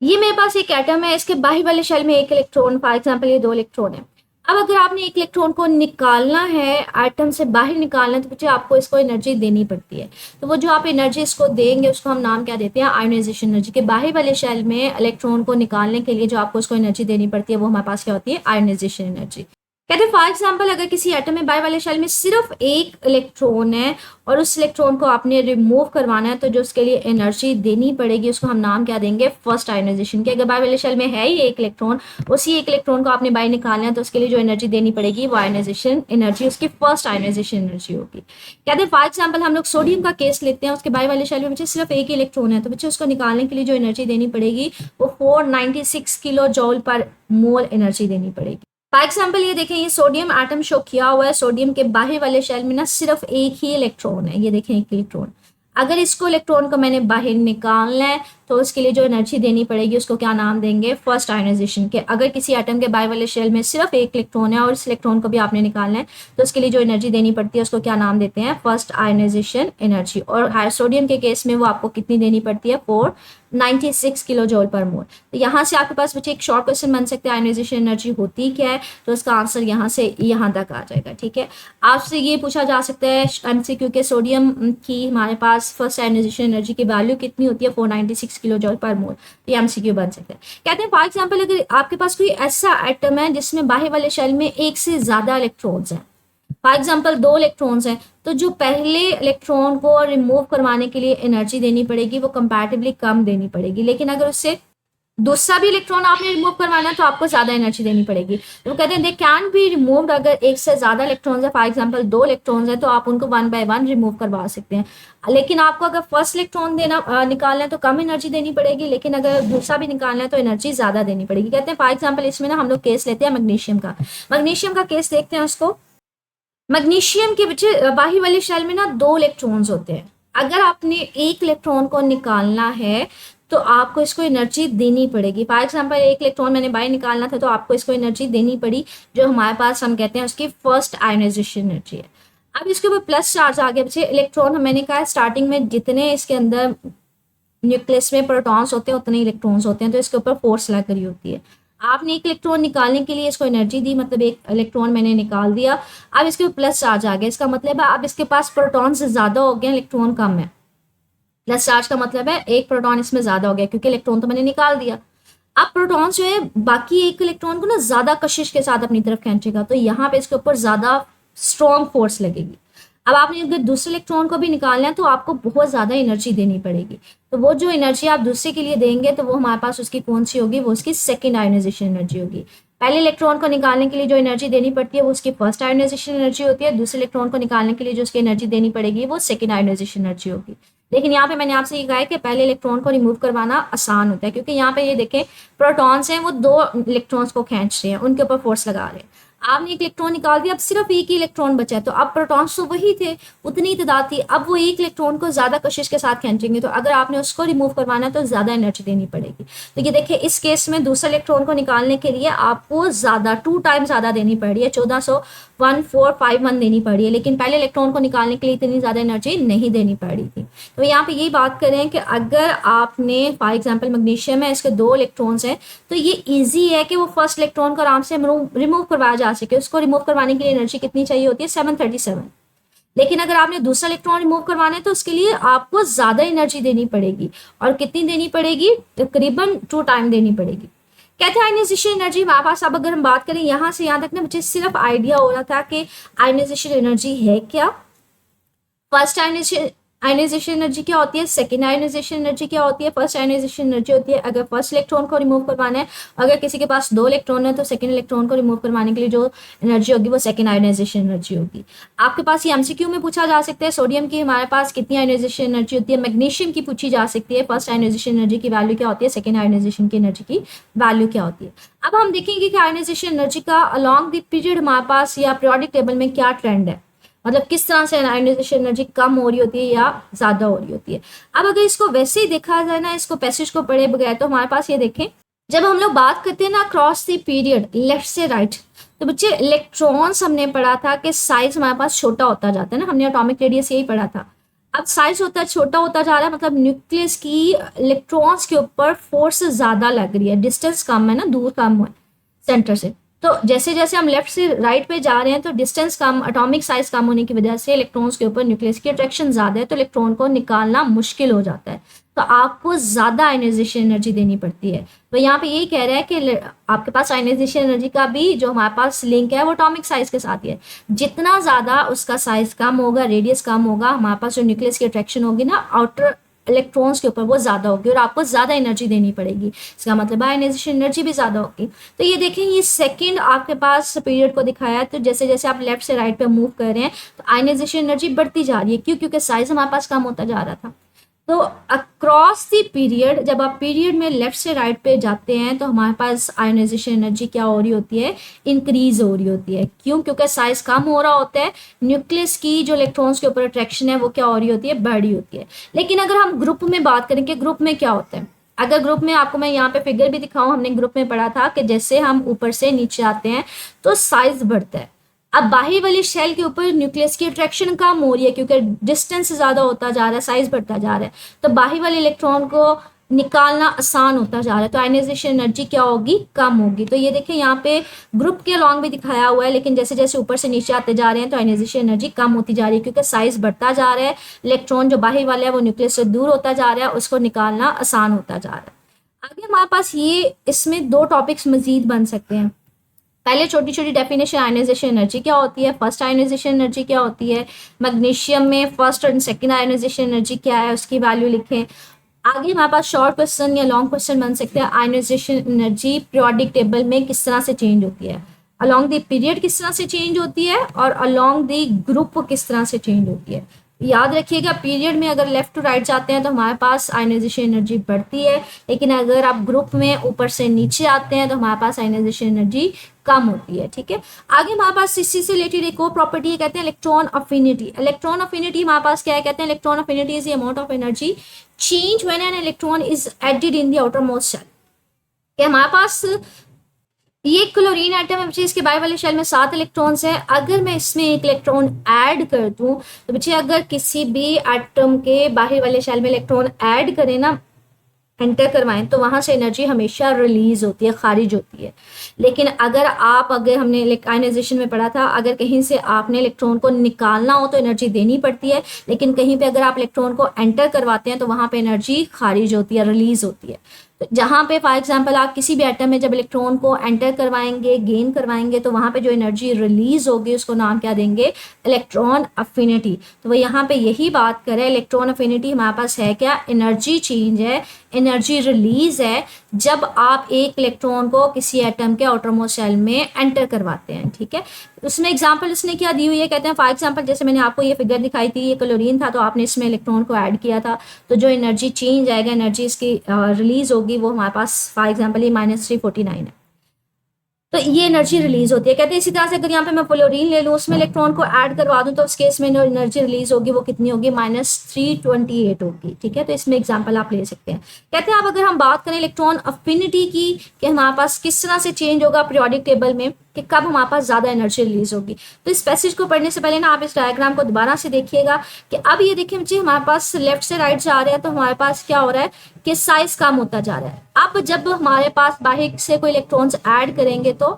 ये मेरे पास एक एटम है, इसके बाहरी वाले शेल में 1 इलेक्ट्रॉन, फॉर एग्जाम्पल ये 2 इलेक्ट्रॉन है। अब अगर आपने 1 इलेक्ट्रॉन को निकालना है, एटम से बाहर निकालना है, तो बच्चे आपको इसको एनर्जी देनी पड़ती है। तो वो जो आप एनर्जी इसको देंगे उसको हम नाम क्या देते हैं, आयनाइजेशन एनर्जी। के बाहर वाले शेल में इलेक्ट्रॉन को निकालने के लिए जो आपको इसको एनर्जी देनी पड़ती है वो हमारे पास क्या होती है, आयनाइजेशन एनर्जी। कहते हैं फॉर एग्जाम्पल अगर किसी एटम में बाई वाले शेल में सिर्फ एक इलेक्ट्रॉन है और उस इलेक्ट्रॉन को आपने रिमूव करवाना है, तो जो उसके लिए एनर्जी देनी पड़ेगी उसको हम नाम क्या देंगे, फर्स्ट आयोनाइजेशन के। अगर बाई वाले शेल में है ही एक इलेक्ट्रॉन, उसी एक इलेक्ट्रॉन को आपने बाई निकालना है, तो उसके लिए जो एनर्जी देनी पड़ेगी वो आयोनाइजेशन एनर्जी उसकी फर्स्ट आयोनाइजेशन एनर्जी होगी। कहते हैं फॉर एग्जाम्पल हम लोग सोडियम का केस लेते हैं, उसके बाई वाले शेल में बच्चे सिर्फ एक ही इलेक्ट्रॉन है, तो बच्चे उसको निकालने के लिए जो एनर्जी देनी पड़ेगी वो 496 किलो जॉल पर मोल एनर्जी देनी पड़ेगी। फॉर एग्जाम्पल ये देखें, ये सोडियम एटम शो किया हुआ है, सोडियम के बाहर वाले शेल में ना सिर्फ एक ही इलेक्ट्रॉन है, ये देखें एक इलेक्ट्रॉन। अगर इसको इलेक्ट्रॉन को मैंने बाहर निकालना है तो उसके लिए जो एनर्जी देनी पड़ेगी उसको क्या नाम देंगे, फर्स्ट आयोनाइजेशन के। अगर किसी एटम के बाहर वाले शेल में सिर्फ एक इलेक्ट्रॉन है और इस इलेक्ट्रॉन को भी आपने निकालना है तो उसके लिए जो एनर्जी देनी पड़ती है उसको क्या नाम देते हैं, फर्स्ट आयोनाइजेशन एनर्जी। और सोडियम के केस में वो आपको कितनी देनी पड़ती है, 496 किलो जॉल पर मोल। तो यहाँ से आपके पास बच्चे एक शॉर्ट क्वेश्चन बन सकते हैं, आयोनाइजेशन एनर्जी होती क्या है, तो इसका आंसर यहाँ से यहाँ तक आ जाएगा। ठीक है, आपसे ये पूछा जा सकता है एमसीक्यू के, सोडियम की हमारे पास फर्स्ट आयोनाइजेशन एनर्जी की वैल्यू कितनी होती है, 496 किलो जॉल पर मोल। तो ये एमसीक्यू बन सकता है। कहते हैं फॉर एग्जाम्पल अगर आपके पास कोई ऐसा एटम है जिसमें बाहर वाले शेल में एक से ज्यादा इलेक्ट्रॉन्स हैं, फॉर एग्जाम्पल 2 इलेक्ट्रॉन्स हैं, तो जो पहले इलेक्ट्रॉन को रिमूव करवाने के लिए एनर्जी देनी पड़ेगी वो कंपैरेटिवली कम देनी पड़ेगी। लेकिन अगर उससे दूसरा भी इलेक्ट्रॉन आपने रिमूव करवाना है तो आपको ज्यादा एनर्जी देनी पड़ेगी। तो कहते हैं दे कैन बी रिमूव्ड, अगर एक से ज्यादा इलेक्ट्रॉन्स है, फॉर एग्जांपल 2 इलेक्ट्रॉन्स है, तो आप उनको 1 बाय 1 रिमूव करवा सकते हैं। लेकिन आपको अगर फर्स्ट इलेक्ट्रॉन देना निकालना है तो कम एनर्जी देनी पड़ेगी, लेकिन अगर दूसरा भी निकालना है तो एनर्जी ज्यादा देनी पड़ेगी। कहते हैं फॉर एग्जाम्पल इसमें ना हम लोग केस लेते हैं मैग्नीशियम का। मैग्नीशियम का केस देखते हैं उसको। मैग्नीशियम के बच्चे बाहरी वाले शेल में ना 2 इलेक्ट्रॉन्स होते हैं। अगर आपने एक इलेक्ट्रॉन को निकालना है तो आपको इसको एनर्जी देनी पड़ेगी। फॉर एग्जाम्पल एक इलेक्ट्रॉन मैंने बाहर निकालना था तो आपको इसको एनर्जी देनी पड़ी, जो हमारे पास हम कहते हैं उसकी फर्स्ट आयोनाइजेशन एनर्जी है। अब इसके ऊपर प्लस चार्ज आ गया बच्चे। इलेक्ट्रॉन मैंने कहा स्टार्टिंग में जितने इसके अंदर न्यूक्लियस में प्रोटॉन्स होते हैं उतने इलेक्ट्रॉन्स होते हैं, तो इसके ऊपर फोर्स लग रही होती है। आपने एक इलेक्ट्रॉन निकालने के लिए इसको एनर्जी दी, मतलब एक इलेक्ट्रॉन मैंने निकाल दिया। अब इसके ऊपर प्लस चार्ज आ गया, इसका मतलब है अब इसके पास प्रोटॉन्स ज्यादा हो गए, इलेक्ट्रॉन कम है। प्लस चार्ज का मतलब है एक प्रोटॉन इसमें ज्यादा हो गया क्योंकि इलेक्ट्रॉन तो मैंने निकाल दिया। अब प्रोटॉन्स जो है बाकी एक इलेक्ट्रॉन को ना ज्यादा कशिश के साथ अपनी तरफ खींचेगा, तो यहाँ पे इसके ऊपर ज्यादा स्ट्रॉन्ग फोर्स लगेगी। अब आपने अगर दूसरे इलेक्ट्रॉन को भी निकालना है तो आपको बहुत ज्यादा एनर्जी देनी पड़ेगी। तो वो जो एनर्जी आप दूसरे के लिए देंगे तो वो हमारे पास उसकी कौन सी होगी, वो उसकी सेकेंड आयोनाइजेशन एनर्जी होगी। पहले इलेक्ट्रॉन को निकालने के लिए जो एनर्जी देनी पड़ती है वो उसकी फर्स्ट आयोनाइजेशन एनर्जी होती है। दूसरे इलेक्ट्रॉन को निकालने के लिए जो उसकी एनर्जी देनी पड़ेगी वो सेकेंड आयोनाइजेशन एनर्जी होगी। लेकिन यहाँ पे मैंने आपसे ये कहा है कि पहले इलेक्ट्रॉन को रिमूव करवाना आसान होता है, क्योंकि यहाँ पे ये देखें प्रोटॉन्स हैं वो 2 इलेक्ट्रॉन्स को खींच रहे हैं, उनके ऊपर फोर्स लगा रहे हैं। आपने एक इलेक्ट्रॉन निकाल दिया, अब सिर्फ एक ही इलेक्ट्रॉन बचा है, तो अब प्रोटॉन्स तो वही थे, उतनी तादाद थी, अब वो एक इलेक्ट्रॉन को ज्यादा कशिश के साथ खींचेंगे, तो अगर आपने उसको रिमूव करवाना है तो ज्यादा एनर्जी देनी पड़ेगी। तो ये देखिए इस केस में दूसरा इलेक्ट्रॉन को निकालने के लिए आपको ज्यादा 2 टाइम ज्यादा देनी पड़ रही है, 1451 देनी पड़ी है, लेकिन पहले इलेक्ट्रॉन को निकालने के लिए इतनी ज्यादा एनर्जी नहीं देनी पड़ रही थी। तो यहाँ पे यही बात करें कि अगर आपने फॉर एग्जाम्पल मैग्नीशियम है, इसके 2 इलेक्ट्रॉन्स हैं, तो ये ईजी है कि वो फर्स्ट इलेक्ट्रॉन को आराम से रिमूव करवाया जा सके। उसको रिमूव करवाने के लिए एनर्जी कितनी चाहिए होती है, 737। लेकिन अगर आपने दूसरा इलेक्ट्रॉन रिमूव करवाना है तो उसके लिए आपको ज्यादा एनर्जी देनी पड़ेगी, और कितनी देनी पड़ेगी, तकरीबन 2 टाइम देनी पड़ेगी। कहते हैं आयनाइजेशन एनर्जी हमारे पास, अब अगर हम बात करें यहाँ से यहाँ तक ना मुझे सिर्फ आइडिया हो रहा था कि आयनाइजेशन एनर्जी है क्या, फर्स्ट आयनाइजेशन एनर्जी क्या होती है, सेकेंड आयनाइजेशन एनर्जी क्या होती है। फर्स्ट आयनाइजेशन एनर्जी होती है अगर फर्स्ट इलेक्ट्रॉन को रिमूव करवाना है, अगर किसी के पास 2 इलेक्ट्रॉन है तो सेकेंड इलेक्ट्रॉन को रिमूव करवाने के लिए जो एनर्जी होगी वो सेकेंड आयनाइजेशन एनर्जी होगी। आपके पास ये एमसीक्यू में पूछा जा सकता है, सोडियम की हमारे पास कितनी आयनाइजेशन एनर्जी होती है, मैग्नीशियम की पूछी जा सकती है, फर्स्ट आयनाइजेशन एनर्जी की वैल्यू क्या होती है, सेकेंड आयनाइजेशन की एनर्जी की वैल्यू क्या होती है। अब हम देखेंगे कि आयनाइजेशन एनर्जी का अलॉन्ग द पीरियड हमारे पास या पीरियोडिक टेबल में क्या ट्रेंड है, मतलब किस तरह से आयनाइजेशन एनर्जी कम हो रही होती है या ज्यादा हो रही होती है। अब अगर इसको वैसे ही देखा जाए ना, इसको पैसेज को पढ़े बगैर, तो हमारे पास ये देखें, जब हम लोग बात करते हैं ना क्रॉस द पीरियड लेफ्ट से राइट, तो बच्चे इलेक्ट्रॉन्स हमने पढ़ा था कि साइज हमारे पास छोटा होता जाता है ना, हमने एटॉमिक रेडियस यही पढ़ा था। अब साइज होता है छोटा होता जा रहा है, मतलब न्यूक्लियस की इलेक्ट्रॉन्स के ऊपर फोर्स ज्यादा लग रही है, डिस्टेंस कम है ना, दूर कम है सेंटर से। तो जैसे जैसे हम लेफ्ट से राइट पे जा रहे हैं तो डिस्टेंस कम, एटॉमिक साइज कम होने की वजह से इलेक्ट्रॉन्स के ऊपर न्यूक्लियस की अट्रैक्शन ज़्यादा है, तो इलेक्ट्रॉन को निकालना मुश्किल हो जाता है, तो आपको ज़्यादा आयनाइजेशन एनर्जी देनी पड़ती है। तो यहाँ पे यही कह रहा है कि आपके पास आयनाइजेशन एनर्जी का भी जो हमारे पास लिंक है वो एटॉमिक साइज के साथ ही है। जितना ज़्यादा उसका साइज कम होगा, रेडियस कम होगा, हमारे पास जो न्यूक्लियस की अट्रैक्शन होगी ना आउटर इलेक्ट्रॉन्स के ऊपर वो ज़्यादा होगी और आपको ज़्यादा एनर्जी देनी पड़ेगी। इसका मतलब आयनाइजेशन एनर्जी भी ज़्यादा होगी। तो ये देखें, ये सेकंड आपके पास पीरियड को दिखाया है, तो जैसे जैसे आप लेफ्ट से राइट पे मूव कर रहे हैं तो आयनाइजेशन एनर्जी बढ़ती जा रही है। क्यों? क्योंकि साइज हमारे पास कम होता जा रहा था। तो अक्रॉस द पीरियड, जब आप पीरियड में लेफ्ट से राइट पे जाते हैं तो हमारे पास आयोनाइजेशन एनर्जी क्या हो रही होती है? इंक्रीज हो रही होती है। क्यों? क्योंकि साइज कम हो रहा होता है, न्यूक्लियस की जो इलेक्ट्रॉन्स के ऊपर अट्रैक्शन है वो क्या हो रही होती है? बढ़ रही होती है। लेकिन अगर हम ग्रुप में बात करें कि ग्रुप में क्या होता है, अगर ग्रुप में आपको मैं यहाँ पे फिगर भी दिखाऊं, हमने ग्रुप में पढ़ा था कि जैसे हम ऊपर से नीचे आते हैं तो साइज बढ़ता है। अब बाहरी वाली शेल के ऊपर न्यूक्लियस की अट्रैक्शन कम हो रही है क्योंकि डिस्टेंस ज़्यादा होता जा रहा है, साइज बढ़ता जा रहा है, तो बाहरी वाले इलेक्ट्रॉन को निकालना आसान होता जा रहा है, तो आयनाइजेशन एनर्जी क्या होगी? कम होगी। तो ये देखिए यहाँ पे ग्रुप के अलॉन्ग भी दिखाया हुआ है, लेकिन जैसे जैसे ऊपर से नीचे आते जा रहे हैं तो आयनाइजेशन एनर्जी कम होती जा रही है क्योंकि साइज बढ़ता जा रहा है, इलेक्ट्रॉन जो बाहरी वाला है वो न्यूक्लियस से दूर होता जा रहा है, उसको निकालना आसान होता जा रहा है। आगे हमारे पास ये इसमें दो टॉपिक्स मजीद बन सकते हैं। पहले छोटी छोटी डेफिनेशन, आयनाइजेशन एनर्जी क्या होती है, फर्स्ट आयनाइजेशन एनर्जी क्या होती है, मैग्नीशियम में फर्स्ट और सेकंड आयनाइजेशन एनर्जी क्या है, उसकी वैल्यू लिखें। आगे हमारे पास शॉर्ट क्वेश्चन या लॉन्ग क्वेश्चन बन सकते हैं, आयनाइजेशन एनर्जी पीरियोडिक टेबल में किस तरह से चेंज होती है, अलॉन्ग द पीरियड किस तरह से चेंज होती है, और अलॉन्ग द ग्रुप किस तरह से चेंज होती है। याद रखिएगा, पीरियड में अगर लेफ्ट टू राइट जाते हैं तो हमारे पास आयनाइजेशन एनर्जी बढ़ती है, लेकिन अगर आप ग्रुप में ऊपर से नीचे आते हैं तो हमारे पास आयनाइजेशन एनर्जी कम होती है। ठीक है, आगे हमारे पास इसी से रिलेटेड एक और प्रॉपर्टी है, कहते हैं इलेक्ट्रॉन अफिनिटी। इलेक्ट्रॉन अफिनिटी हमारे पास क्या है? कहते हैं electron affinity is the amount of energy change when an electron is added in the outermost shell. कि हमारे पास ये क्लोरीन एटम है बच्चे, इसके बाहर वाले शेल में 7 इलेक्ट्रॉन्स है। अगर मैं इसमें एक इलेक्ट्रॉन ऐड कर दूं तो बच्चे अगर किसी भी एटम के बाहर वाले शेल में इलेक्ट्रॉन ऐड करें ना, एंटर करवाएं, तो वहां से एनर्जी हमेशा रिलीज होती है, खारिज होती है। लेकिन अगर हमने आयनाइजेशन में पढ़ा था, अगर कहीं से आपने इलेक्ट्रॉन को निकालना हो तो एनर्जी देनी पड़ती है, लेकिन कहीं पे अगर आप इलेक्ट्रॉन को एंटर करवाते हैं तो वहां पे एनर्जी खारिज होती है, रिलीज होती है। तो जहाँ पे फॉर एग्जांपल आप किसी भी एटम में जब इलेक्ट्रॉन को एंटर करवाएंगे, गेन करवाएंगे, तो वहाँ पे जो एनर्जी रिलीज होगी उसको नाम क्या देंगे? Electron affinity. तो वो यहाँ पे यही बात करें, इलेक्ट्रॉन अफिनिटी हमारे पास है क्या? एनर्जी चेंज है, एनर्जी रिलीज है जब आप एक इलेक्ट्रॉन को किसी एटम के आउटरमोस्ट शेल में एंटर करवाते हैं। ठीक है, उसमें एग्जांपल उसने क्या दी हुई है, कहते हैं फॉर एग्जांपल जैसे मैंने आपको ये फिगर दिखाई थी, ये क्लोरीन था, तो आपने इसमें इलेक्ट्रॉन को ऐड किया था, तो जो एनर्जी चेंज आएगा, एनर्जी इसकी रिलीज होगी, वो हमारे पास फॉर एग्जांपल ये -349 है, तो ये एनर्जी रिलीज होती है। कहते हैं इसी तरह से अगर यहाँ पे मैं फ्लोरीन ले लूँ, उसमें इलेक्ट्रॉन को ऐड करवा दूँ, तो उस केस में जो एनर्जी रिलीज होगी वो कितनी होगी? -328 होगी। ठीक है, तो इसमें एग्जांपल आप ले सकते हैं। कहते हैं अब अगर हम बात करें इलेक्ट्रॉन अफिनिटी की, कि हमारे पास किस तरह से चेंज होगा पीरियोडिक टेबल में, कि कब हमारे पास ज़्यादा एनर्जी रिलीज होगी, तो इस पैसेज को पढ़ने से पहले ना आप इस डायग्राम को दोबारा से देखिएगा कि अब ये देखिए बच्चे, हमारे पास लेफ्ट से राइट जा रहे हैं तो हमारे पास क्या हो रहा है कि साइज कम होता जा रहा है। अब जब हमारे पास बाहर से कोई इलेक्ट्रॉन्स ऐड करेंगे तो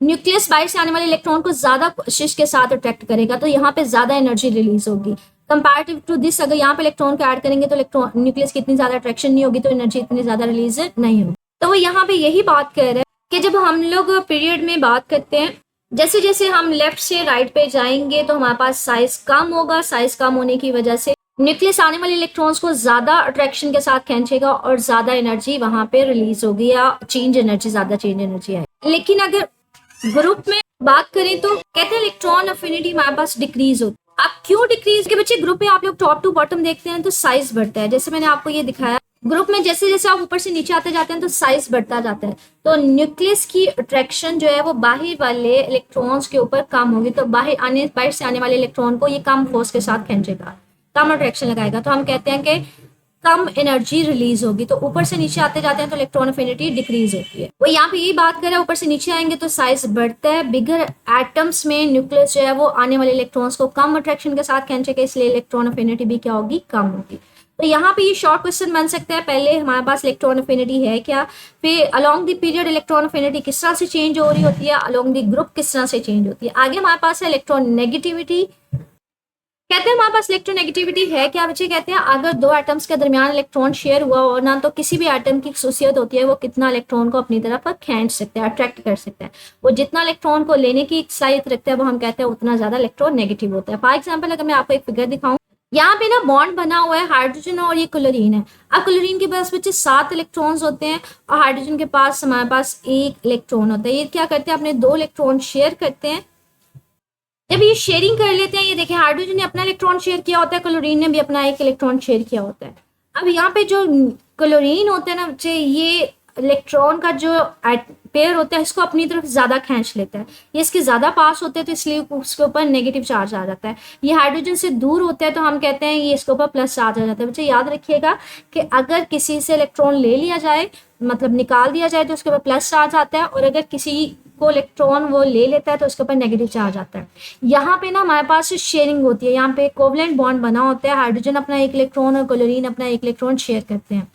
न्यूक्लियस बाहर से आने वाले इलेक्ट्रॉन को ज्यादा कोशिश के साथ अट्रैक्ट करेगा, तो यहाँ पे ज्यादा एनर्जी रिलीज होगी कंपैरेटिव टू दिस। अगर यहाँ पे इलेक्ट्रॉन को ऐड करेंगे तो इलेक्ट्रॉन न्यूक्लियस की इतनी ज्यादा अट्रैक्शन नहीं होगी, तो एनर्जी इतनी ज्यादा रिलीज नहीं होगी। तो वो यहाँ पे यही बात कर रहे हैं कि जब हम लोग पीरियड में बात करते हैं, जैसे जैसे हम लेफ्ट से राइट पे जाएंगे तो हमारे पास साइज कम होगा, साइज कम होने की वजह से न्यूक्लियस आने वाले इलेक्ट्रॉन्स को ज्यादा अट्रैक्शन के साथ खींचेगा और ज्यादा एनर्जी वहां पे रिलीज होगी, या चेंज एनर्जी, ज्यादा चेंज एनर्जी आएगी। लेकिन अगर ग्रुप में बात करें तो कहते हैं इलेक्ट्रॉन अफिनिटी हमारे पास डिक्रीज होती है। अब क्यों डिक्रीज? के बच्चे ग्रुप में आप लोग टॉप टू बॉटम देखते हैं तो साइज बढ़ता है, जैसे मैंने आपको ये दिखाया, ग्रुप में जैसे जैसे आप ऊपर से नीचे आते जाते हैं तो साइज बढ़ता जाता है, तो न्यूक्लियस की अट्रैक्शन जो है वो बाहर वाले इलेक्ट्रॉन्स के ऊपर कम होगी, तो बाहर से आने वाले इलेक्ट्रॉन को ये कम फोर्स के साथ खींचेगा, कम अट्रैक्शन लगाएगा, तो हम कहते हैं कि कम एनर्जी रिलीज होगी। तो ऊपर से नीचे आते जाते हैं तो इलेक्ट्रॉन अफिनिटी डिक्रीज होती है। वो यहाँ पे यही बात कर रहे हैं, ऊपर से नीचे आएंगे तो साइज बढ़ता है, बिगर एटम्स में न्यूक्लियस जो है वो आने वाले इलेक्ट्रॉन्स को कम अट्रैक्शन के साथ खींचेगा, इसलिए इलेक्ट्रॉन अफिनिटी भी क्या होगी? कम होगी। तो यहाँ पे ये शॉर्ट क्वेश्चन बन सकता है, पहले हमारे पास इलेक्ट्रॉन अफिनिटी है क्या, फिर along the period electron affinity किस तरह से चेंज हो रही होती है, अलोंग द ग्रुप किस तरह से चेंज होती है। आगे हमारे पास है इलेक्ट्रॉन नेगेटिविटी। कहते हैं हमारे पास इलेक्ट्रोनेगेटिविटी है क्या बच्चे, कहते हैं अगर दो एटम्स के दरमियान इलेक्ट्रॉन शेयर हुआ हो ना, तो किसी भी एटम की खासियत होती है वो कितना इलेक्ट्रॉन को अपनी तरफ खींच सकता है, अट्रैक्ट कर सकता है। वो जितना इलेक्ट्रॉन को लेने की सलाहियत रखता है वो हम कहते हैं उतना ज्यादा इलेक्ट्रॉन नेगेटिव होता है। फॉर एग्जाम्पल अगर मैं आपको एक फिगर दिखाऊं, यहाँ पे ना बॉन्ड बना हुआ है हाइड्रोजन और ये क्लोरीन है। अब क्लोरीन के पास बच्चे 7 इलेक्ट्रॉन्स होते हैं और हाइड्रोजन के पास हमारे पास 1 इलेक्ट्रॉन होता है। ये क्या करते हैं, अपने 2 इलेक्ट्रॉन शेयर करते हैं। जब ये शेयरिंग कर लेते हैं, ये देखें हाइड्रोजन ने अपना इलेक्ट्रॉन शेयर किया होता है, क्लोरीन ने भी अपना 1 इलेक्ट्रॉन शेयर किया होता है। अब यहाँ पे जो क्लोरीन होता है ना बच्चे, ये इलेक्ट्रॉन का जो पेयर होता है इसको अपनी तरफ ज्यादा खींच लेता है, ये इसके ज्यादा पास होते हैं तो इसलिए उसके ऊपर नेगेटिव चार्ज आ जाता है। ये हाइड्रोजन से दूर होता है तो हम कहते हैं ये इसके ऊपर प्लस चार्ज आ जाता है। बच्चे याद रखिएगा कि अगर किसी से इलेक्ट्रॉन ले लिया जाए, मतलब निकाल दिया जाए, तो उसके ऊपर प्लस चार्ज आता है, और अगर किसी को इलेक्ट्रॉन वो ले लेता है तो उसके ऊपर नेगेटिव चार्ज आता है। यहाँ पे ना हमारे पास शेयरिंग होती है, यहाँ पे कोवलेंट बॉन्ड बना होता है, हाइड्रोजन अपना 1 इलेक्ट्रॉन और क्लोरीन अपना 1 इलेक्ट्रॉन शेयर करते हैं।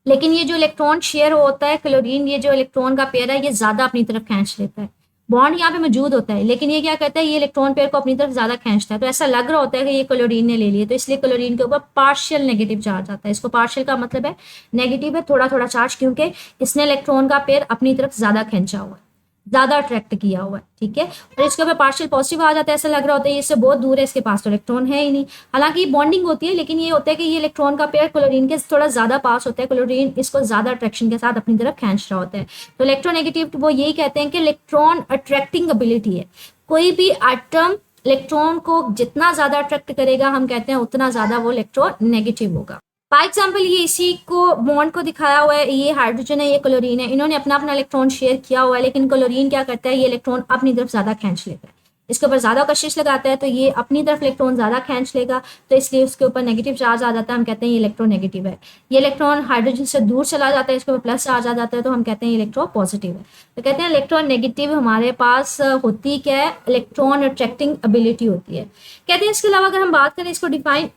लेकिन ये जो इलेक्ट्रॉन शेयर होता है क्लोरीन, ये जो इलेक्ट्रॉन का पेयर है ये ज्यादा अपनी तरफ खींच लेता है। बॉन्ड यहाँ पे मौजूद होता है लेकिन ये क्या करता है, ये इलेक्ट्रॉन पेयर को अपनी तरफ ज्यादा खींचता है, तो ऐसा लग रहा होता है कि ये क्लोरीन ने ले लिए, तो इसलिए क्लोरीन के ऊपर पार्शियल नेगेटिव चार्ज आता है। इसको पार्शियल का मतलब है नेगेटिव है, थोड़ा थोड़ा चार्ज, क्योंकि इसने इलेक्ट्रॉन का पेयर अपनी तरफ ज्यादा खींचा हुआ है, ज्यादा अट्रैक्ट किया हुआ है, ठीक है। और इसके ऊपर पार्शियल पॉजिटिव आ जाता है, ऐसा लग रहा होता है ये इससे बहुत दूर है, इसके पास तो इलेक्ट्रॉन है ही नहीं। हालांकि बॉन्डिंग होती है, लेकिन ये होता है कि ये इलेक्ट्रॉन का पेयर क्लोरीन के थोड़ा ज्यादा पास होता है, क्लोरीन इसको ज्यादा अट्रैक्शन के साथ अपनी तरफ खींच रहा होता है। तो इलेक्ट्रोनेगेटिव वो यही कहते हैं कि इलेक्ट्रॉन अट्रैक्टिंग एबिलिटी है, कोई भी एटम इलेक्ट्रॉन को जितना ज्यादा अट्रैक्ट करेगा हम कहते हैं उतना ज्यादा वो इलेक्ट्रॉन नेगेटिव होगा। फॉर एग्जाम्पल ये इसी को बॉन्ड को दिखाया हुआ है, ये हाइड्रोजन है ये क्लोरीन है, इन्होंने अपना अपना इलेक्ट्रॉन शेयर किया हुआ है, लेकिन क्लोरीन क्या करता है, ये इलेक्ट्रॉन अपनी तरफ ज्यादा खींच लेता है, इसके ऊपर ज्यादा कशिश लगाता है, तो ये अपनी तरफ इलेक्ट्रॉन ज्यादा खींच लेगा, तो इसलिए उसके ऊपर नेगेटिव चार्ज आ जाता है, हम कहते हैं ये इलेक्ट्रोनेगेटिव है। ये इलेक्ट्रॉन हाइड्रोजन से दूर चला जाता है, इसके ऊपर प्लस चार्ज आ जाता है, तो हम कहते हैं ये इलेक्ट्रॉन पॉजिटिव है। तो कहते हैं इलेक्ट्रॉन नेगेटिव हमारे पास होती क्या है, इलेक्ट्रॉन अट्रैक्टिंग एबिलिटी होती है। कहते हैं इसके अलावा अगर हम बात करें इसको डिफाइन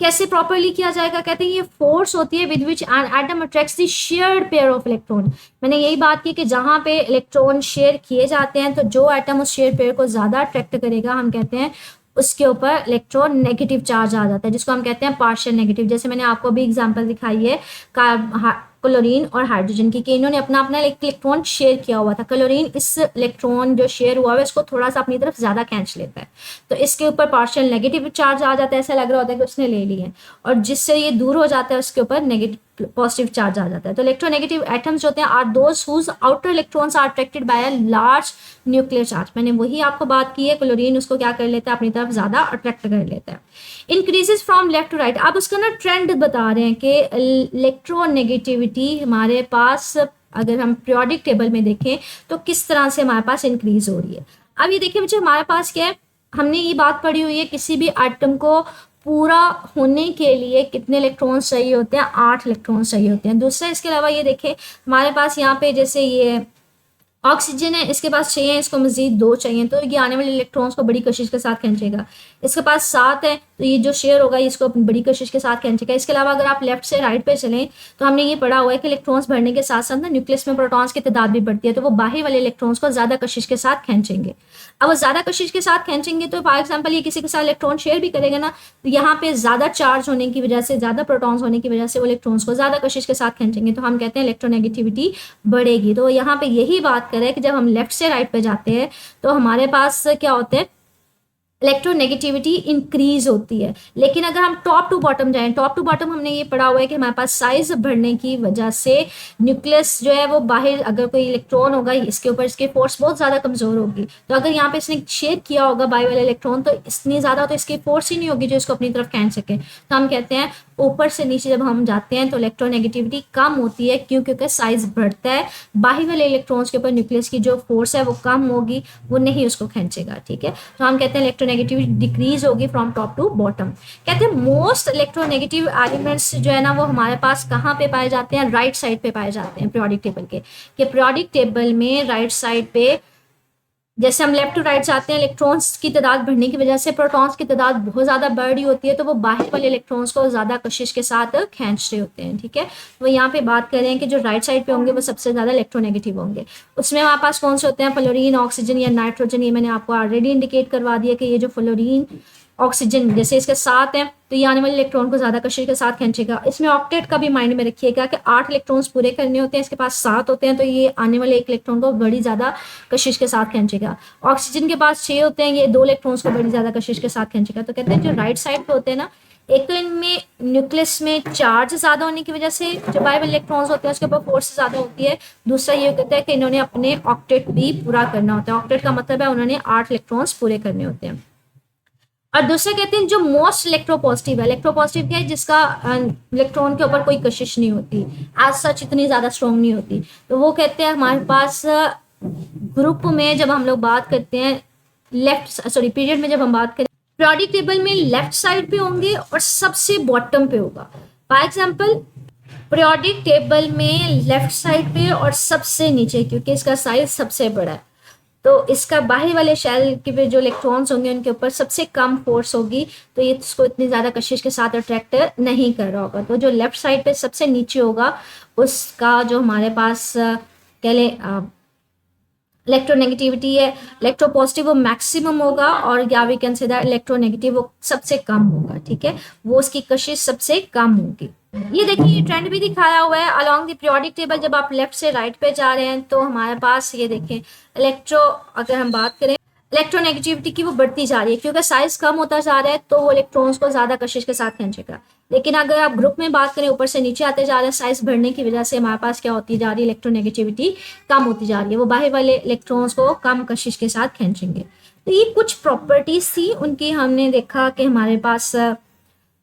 कैसे प्रॉपर्ली किया जाएगा, कहते हैं ये फोर्स होती है with which an atom attracts the shared pair of electron. मैंने यही बात की कि जहां पे इलेक्ट्रॉन शेयर किए जाते हैं तो जो एटम उस शेयर पेयर को ज्यादा अट्रैक्ट करेगा हम कहते हैं उसके ऊपर इलेक्ट्रॉन नेगेटिव चार्ज आ जाता है, जिसको हम कहते हैं पार्शियल नेगेटिव। जैसे मैंने आपको भी एग्जांपल दिखाई है क्लोरीन और हाइड्रोजन की, कि इन्होंने अपना अपना इलेक्ट्रॉन शेयर किया हुआ था। क्लोरीन इस इलेक्ट्रॉन जो शेयर हुआ है इसको थोड़ा सा अपनी तरफ ज्यादा खींच लेता है, तो इसके ऊपर पार्शियल नेगेटिव चार्ज आ जाता है, ऐसा लग रहा होता है कि उसने ले ली है, और जिससे ये दूर हो जाता है उसके ऊपर नेगेटिव पॉजिटिव चार्ज आ जाता है। तो इलेक्ट्रोनेगेटिव एटम्स होते हैं are those whose outer electrons are attracted by a large nuclear charge. मैंने वही आपको बात की है, क्लोरीन उसको क्या कर लेता है, अपनी तरफ ज्यादा अट्रैक्ट कर लेता है। Increases from left to right, आप उसका ना ट्रेंड बता रहे हैं कि इलेक्ट्रोनेगेटिविटी हमारे पास अगर हम पीरियोडिक टेबल में देखें तो किस तरह से हमारे पास इंक्रीज हो रही है। अब ये देखिए बच्चे हमारे पास क्या है, हमने ये बात पढ़ी हुई है किसी भी एटम को पूरा होने के लिए कितने इलेक्ट्रॉन्स चाहिए होते हैं, 8 इलेक्ट्रॉन्स चाहिए होते हैं। दूसरा इसके अलावा ये देखें हमारे पास यहाँ पे जैसे ये ऑक्सीजन है, इसके पास चाहिए, इसको मजीद 2 चाहिए, तो ये आने वाले इलेक्ट्रॉन्स को बड़ी कशिश के साथ खींचेगा। इसके पास 7 है तो ये जो शेयर होगा इसको बड़ी कशिश के साथ खींचेगा। इसके अलावा अगर आप लेफ्ट से राइट पे चलें तो हमने ये पढ़ा हुआ है कि इलेक्ट्रॉन्स बढ़ने के साथ साथ ना न्यूक्लियस में प्रोटॉन्स की तादाद भी बढ़ती है, तो वो बाहर वाले इलेक्ट्रॉन्स को ज्यादा कशिश के साथ खींचेंगे। अब वो ज्यादा कशिश के साथ खींचेंगे तो फॉर एग्जाम्पल ये किसी के साथ इलेक्ट्रॉन शेयर भी करेगा ना, तो यहाँ पे ज्यादा चार्ज होने की वजह से, ज्यादा प्रोटॉन्स होने की वजह से वो इलेक्ट्रॉन्स को ज्यादा कशिश के साथ खींचेंगे, तो हम कहते हैं इलेक्ट्रोनेगेटिविटी बढ़ेगी। तो यहाँ पे यही बात करें कि जब हम लेफ्ट से राइट पे जाते हैं तो हमारे पास क्या होते हैं, इलेक्ट्रोनेगेटिविटी इंक्रीज होती है। लेकिन अगर हम टॉप टू बॉटम जाएं, टॉप टू बॉटम हमने ये पढ़ा हुआ है कि हमारे पास साइज बढ़ने की वजह से न्यूक्लियस जो है वो बाहर, अगर कोई इलेक्ट्रॉन होगा इसके ऊपर इसके फोर्स बहुत ज्यादा कमजोर होगी, तो अगर यहाँ पे इसने शेयर किया होगा बाई वाला इलेक्ट्रॉन तो इतनी ज्यादा तो इसकी फोर्स ही नहीं होगी जो इसको अपनी तरफ खींच सके। तो हम कहते हैं ऊपर से नीचे जब हम जाते हैं तो इलेक्ट्रोनेगेटिविटी कम होती है, क्योंकि साइज बढ़ता है, बाहर वाले इलेक्ट्रॉन्स के ऊपर न्यूक्लियस की जो फोर्स है वो कम होगी, वो नहीं उसको खींचेगा, ठीक है। तो हम कहते हैं इलेक्ट्रोनेगेटिविटी डिक्रीज होगी फ्रॉम टॉप टू बॉटम। कहते हैं मोस्ट इलेक्ट्रोनेगेटिव एलिमेंट्स जो है ना वो हमारे पास कहाँ पे पाए जाते हैं, राइट साइड पे पाए जाते हैं पीरियोडिक टेबल के। कि पीरियोडिक टेबल में राइट साइड पे जैसे हम लेफ्ट टू राइट जाते हैं, इलेक्ट्रॉन्स की तादाद बढ़ने की वजह से प्रोटॉन्स की तादाद बहुत ज़्यादा बढ़ रही होती है, तो वो बाहर वाले इलेक्ट्रॉन्स को ज़्यादा कशिश के साथ खींच रहे होते हैं। ठीक है, वो यहाँ पे बात कर रहे हैं कि जो राइट साइड पे होंगे वो सबसे ज़्यादा इलेक्ट्रोनेगेटिव होंगे। उसमें हमारे पास कौन से होते हैं, फ्लोरीन, ऑक्सीजन या नाइट्रोजन। ये मैंने आपको ऑलरेडी इंडिकेट करवा दिया कि ये जो फ्लोरीन, ऑक्सीजन जैसे इसके साथ हैं तो ये आने वाले इलेक्ट्रॉन को ज़्यादा कशिश के साथ खींचेगा। इसमें ऑक्टेट का भी माइंड में रखिएगा कि 8 इलेक्ट्रॉन्स पूरे करने होते हैं, इसके पास 7 होते हैं, तो ये आने वाले एक इलेक्ट्रॉन को बड़ी ज़्यादा कशिश के साथ खींचेगा। ऑक्सीजन के पास 6 होते हैं, ये 2 इलेक्ट्रॉन्स को बड़ी ज़्यादा कशिश के साथ खींचेगा। तो कहते हैं जो राइट साइड पे होते हैं ना, एक तो इनमें न्यूक्लियस में चार्ज ज़्यादा होने की वजह से जो बाय इलेक्ट्रॉन्स होते हैं उसके ऊपर फोर्स ज़्यादा होती है। दूसरा ये कहता है कि इन्होंने अपने ऑक्टेट भी पूरा करना होता है। ऑक्टेट का मतलब है उन्होंने 8 इलेक्ट्रॉन्स पूरे करने होते हैं। और दूसरा कहते हैं जो मोस्ट इलेक्ट्रोपॉजिटिव है। इलेक्ट्रोपॉजिटिव क्या है, जिसका इलेक्ट्रॉन के ऊपर कोई कशिश नहीं होती, एज सच इतनी ज़्यादा स्ट्रॉन्ग नहीं होती। तो वो कहते हैं हमारे पास ग्रुप में जब हम लोग बात करते हैं पीरियड में जब हम बात करें पीरियोडिक टेबल में लेफ्ट साइड पे होंगे और सबसे बॉटम पे होगा। फॉर एग्जाम्पल पीरियोडिक टेबल में लेफ्ट साइड पे और सबसे नीचे, क्योंकि इसका साइज सबसे बड़ा है, तो इसका बाहरी वाले शेल के जो इलेक्ट्रॉन्स होंगे उनके ऊपर सबसे कम फोर्स होगी, तो ये इसको इतनी ज़्यादा कशिश के साथ अट्रैक्ट नहीं कर रहा होगा। तो जो लेफ्ट साइड पे सबसे नीचे होगा उसका जो हमारे पास कह लें इलेक्ट्रोनेगेटिविटी है, इलेक्ट्रोपॉजिटिव वो मैक्सिमम होगा, और या we can say that electronegative वो सबसे कम होगा। ठीक है, वो उसकी कशिश सबसे कम होगी। ये देखिए ये ट्रेंड भी दिखाया हुआ है अलोंग द पीरियोडिक टेबल। जब आप लेफ्ट से राइट पे जा रहे हैं तो हमारे पास ये देखें अगर हम बात करें इलेक्ट्रोनेगेटिविटी की, वो बढ़ती जा रही है, क्योंकि साइज कम होता जा रहा है तो वो इलेक्ट्रॉन्स को ज़्यादा कशिश के साथ खींचेगा। लेकिन अगर आप ग्रुप में बात करें, ऊपर से नीचे आते जा रहे हैं, साइज बढ़ने की वजह से हमारे पास क्या होती जा रही है, इलेक्ट्रोनेगेटिविटी कम होती जा रही है, वो बाहर वाले इलेक्ट्रॉन्स को कम कशिश के साथ खींचेंगे। तो ये कुछ प्रॉपर्टीज थी उनकी, हमने देखा कि हमारे पास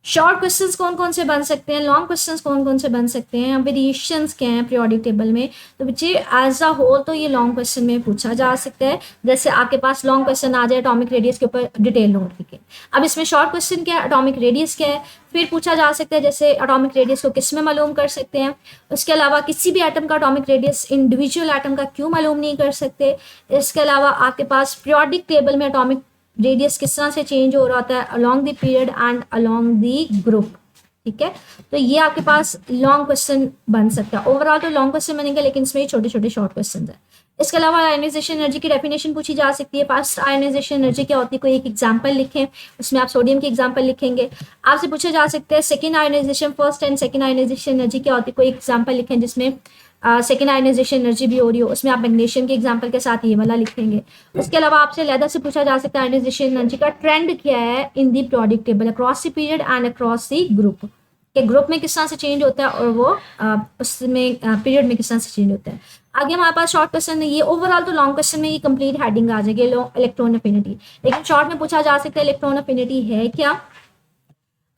शॉर्ट क्वेश्चंस कौन कौन से बन सकते हैं, लॉन्ग क्वेश्चंस कौन कौन से बन सकते हैं, वेरिएशंस क्या हैं पीरियोडिक टेबल में। तो बच्चे एज अ होल तो ये लॉन्ग क्वेश्चन में पूछा जा सकता है। जैसे आपके पास लॉन्ग क्वेश्चन आ जाए एटॉमिक रेडियस के ऊपर डिटेल नोट लिखें। अब इसमें शॉर्ट क्वेश्चन क्या है, एटॉमिक रेडियस क्या है, फिर पूछा जा सकता है जैसे एटॉमिक रेडियस को किस में मालूम कर सकते हैं, उसके अलावा किसी भी एटम का एटॉमिक रेडियस इंडिविजुअल एटम का क्यों मालूम नहीं कर सकते। इसके अलावा आपके पास पीरियोडिक टेबल में एटॉमिक रेडियस किस तरह से चेंज हो रहा होता है along the period and along the group. ठीक है, तो ये आपके पास लॉन्ग क्वेश्चन बन सकता है। ओवरऑल तो लॉन्ग क्वेश्चन बनेंगे, लेकिन इसमें छोटे छोटे शॉर्ट क्वेश्चन है। इसके अलावा आयनाइजेशन एनर्जी की डेफिनेशन पूछी जा सकती है। फास्ट आयनाइजेशन एनर्जी क्या होती है, कोई एक एग्जांपल लिखें, उसमें आप सोडियम की एग्जांपल लिखेंगे। आपसे पूछा जा सकता है second ionization, first and second ionization energy क्या होती है, कोई एग्जांपल लिखें जिसमें सेकेंड आयनाइजेशन एनर्जी भी हो रही हो, उसमें आप मैग्नीशियम के एग्जांपल के साथ ये वाला लिखेंगे। उसके अलावा आपसे अलग से पूछा जा सकता है आयनाइजेशन एनर्जी का ट्रेंड क्या है in the periodic table across the period and across the group, के ग्रुप में किस तरह से चेंज होता है और वो उसमें पीरियड में किस तरह से चेंज होता है। आगे हमारे पास शॉर्ट क्वेश्चन है ये। ओवरऑल तो लॉन्ग क्वेश्चन में ये कंप्लीट हेडिंग आ जाएगी इलेक्ट्रॉन अफिनिटी, लेकिन शॉर्ट में पूछा जा सकता है इलेक्ट्रॉन अफिनिटी है क्या।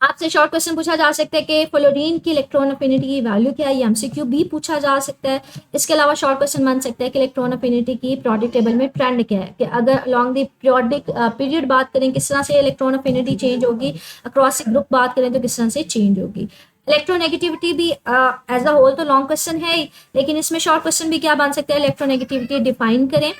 आपसे शॉर्ट क्वेश्चन पूछा जा सकता है कि फ्लोरीन की इलेक्ट्रॉन अफिनिटी की वैल्यू क्या है, ये एमसीक्यू भी पूछा जा सकता है। इसके अलावा शॉर्ट क्वेश्चन बन सकता है कि इलेक्ट्रॉन अफिनिटी की पीरियोडिक टेबल में ट्रेंड क्या है, कि अगर अलोंग द पीरियोडिक पीरियड बात करें किस तरह से इलेक्ट्रॉन अफिनिटी चेंज होगी, अक्रॉस ग्रुप बात करें तो किस तरह से चेंज होगी। इलेक्ट्रोनेगेटिविटी भी एज अ होल तो लॉन्ग क्वेश्चन है, लेकिन इसमें शॉर्ट क्वेश्चन भी क्या बन सकता है, इलेक्ट्रोनेगेटिविटी डिफाइन करें।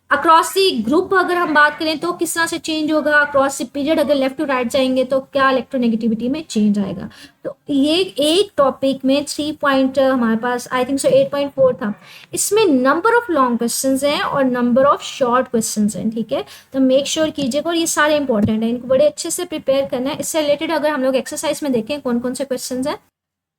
अक्रॉस दी ग्रुप अगर हम बात करें तो किस तरह से चेंज होगा, अक्रॉस द पीरियड अगर लेफ्ट टू राइट जाएंगे तो क्या इलेक्ट्रोनेगेटिविटी में चेंज आएगा। तो ये एक टॉपिक में 3 पॉइंट हमारे पास आई थिंक सो 8.4 था। इसमें नंबर ऑफ लॉन्ग क्वेश्चंस हैं और नंबर ऑफ शॉर्ट क्वेश्चंस हैं। ठीक है, तो मेक श्योर कीजिएगा, और ये सारे इंपॉर्टेंट हैं, इनको बड़े अच्छे से प्रिपेयर करना है। इससे रिलेटेड अगर हम लोग एक्सरसाइज में देखें कौन कौन से क्वेश्चन हैं,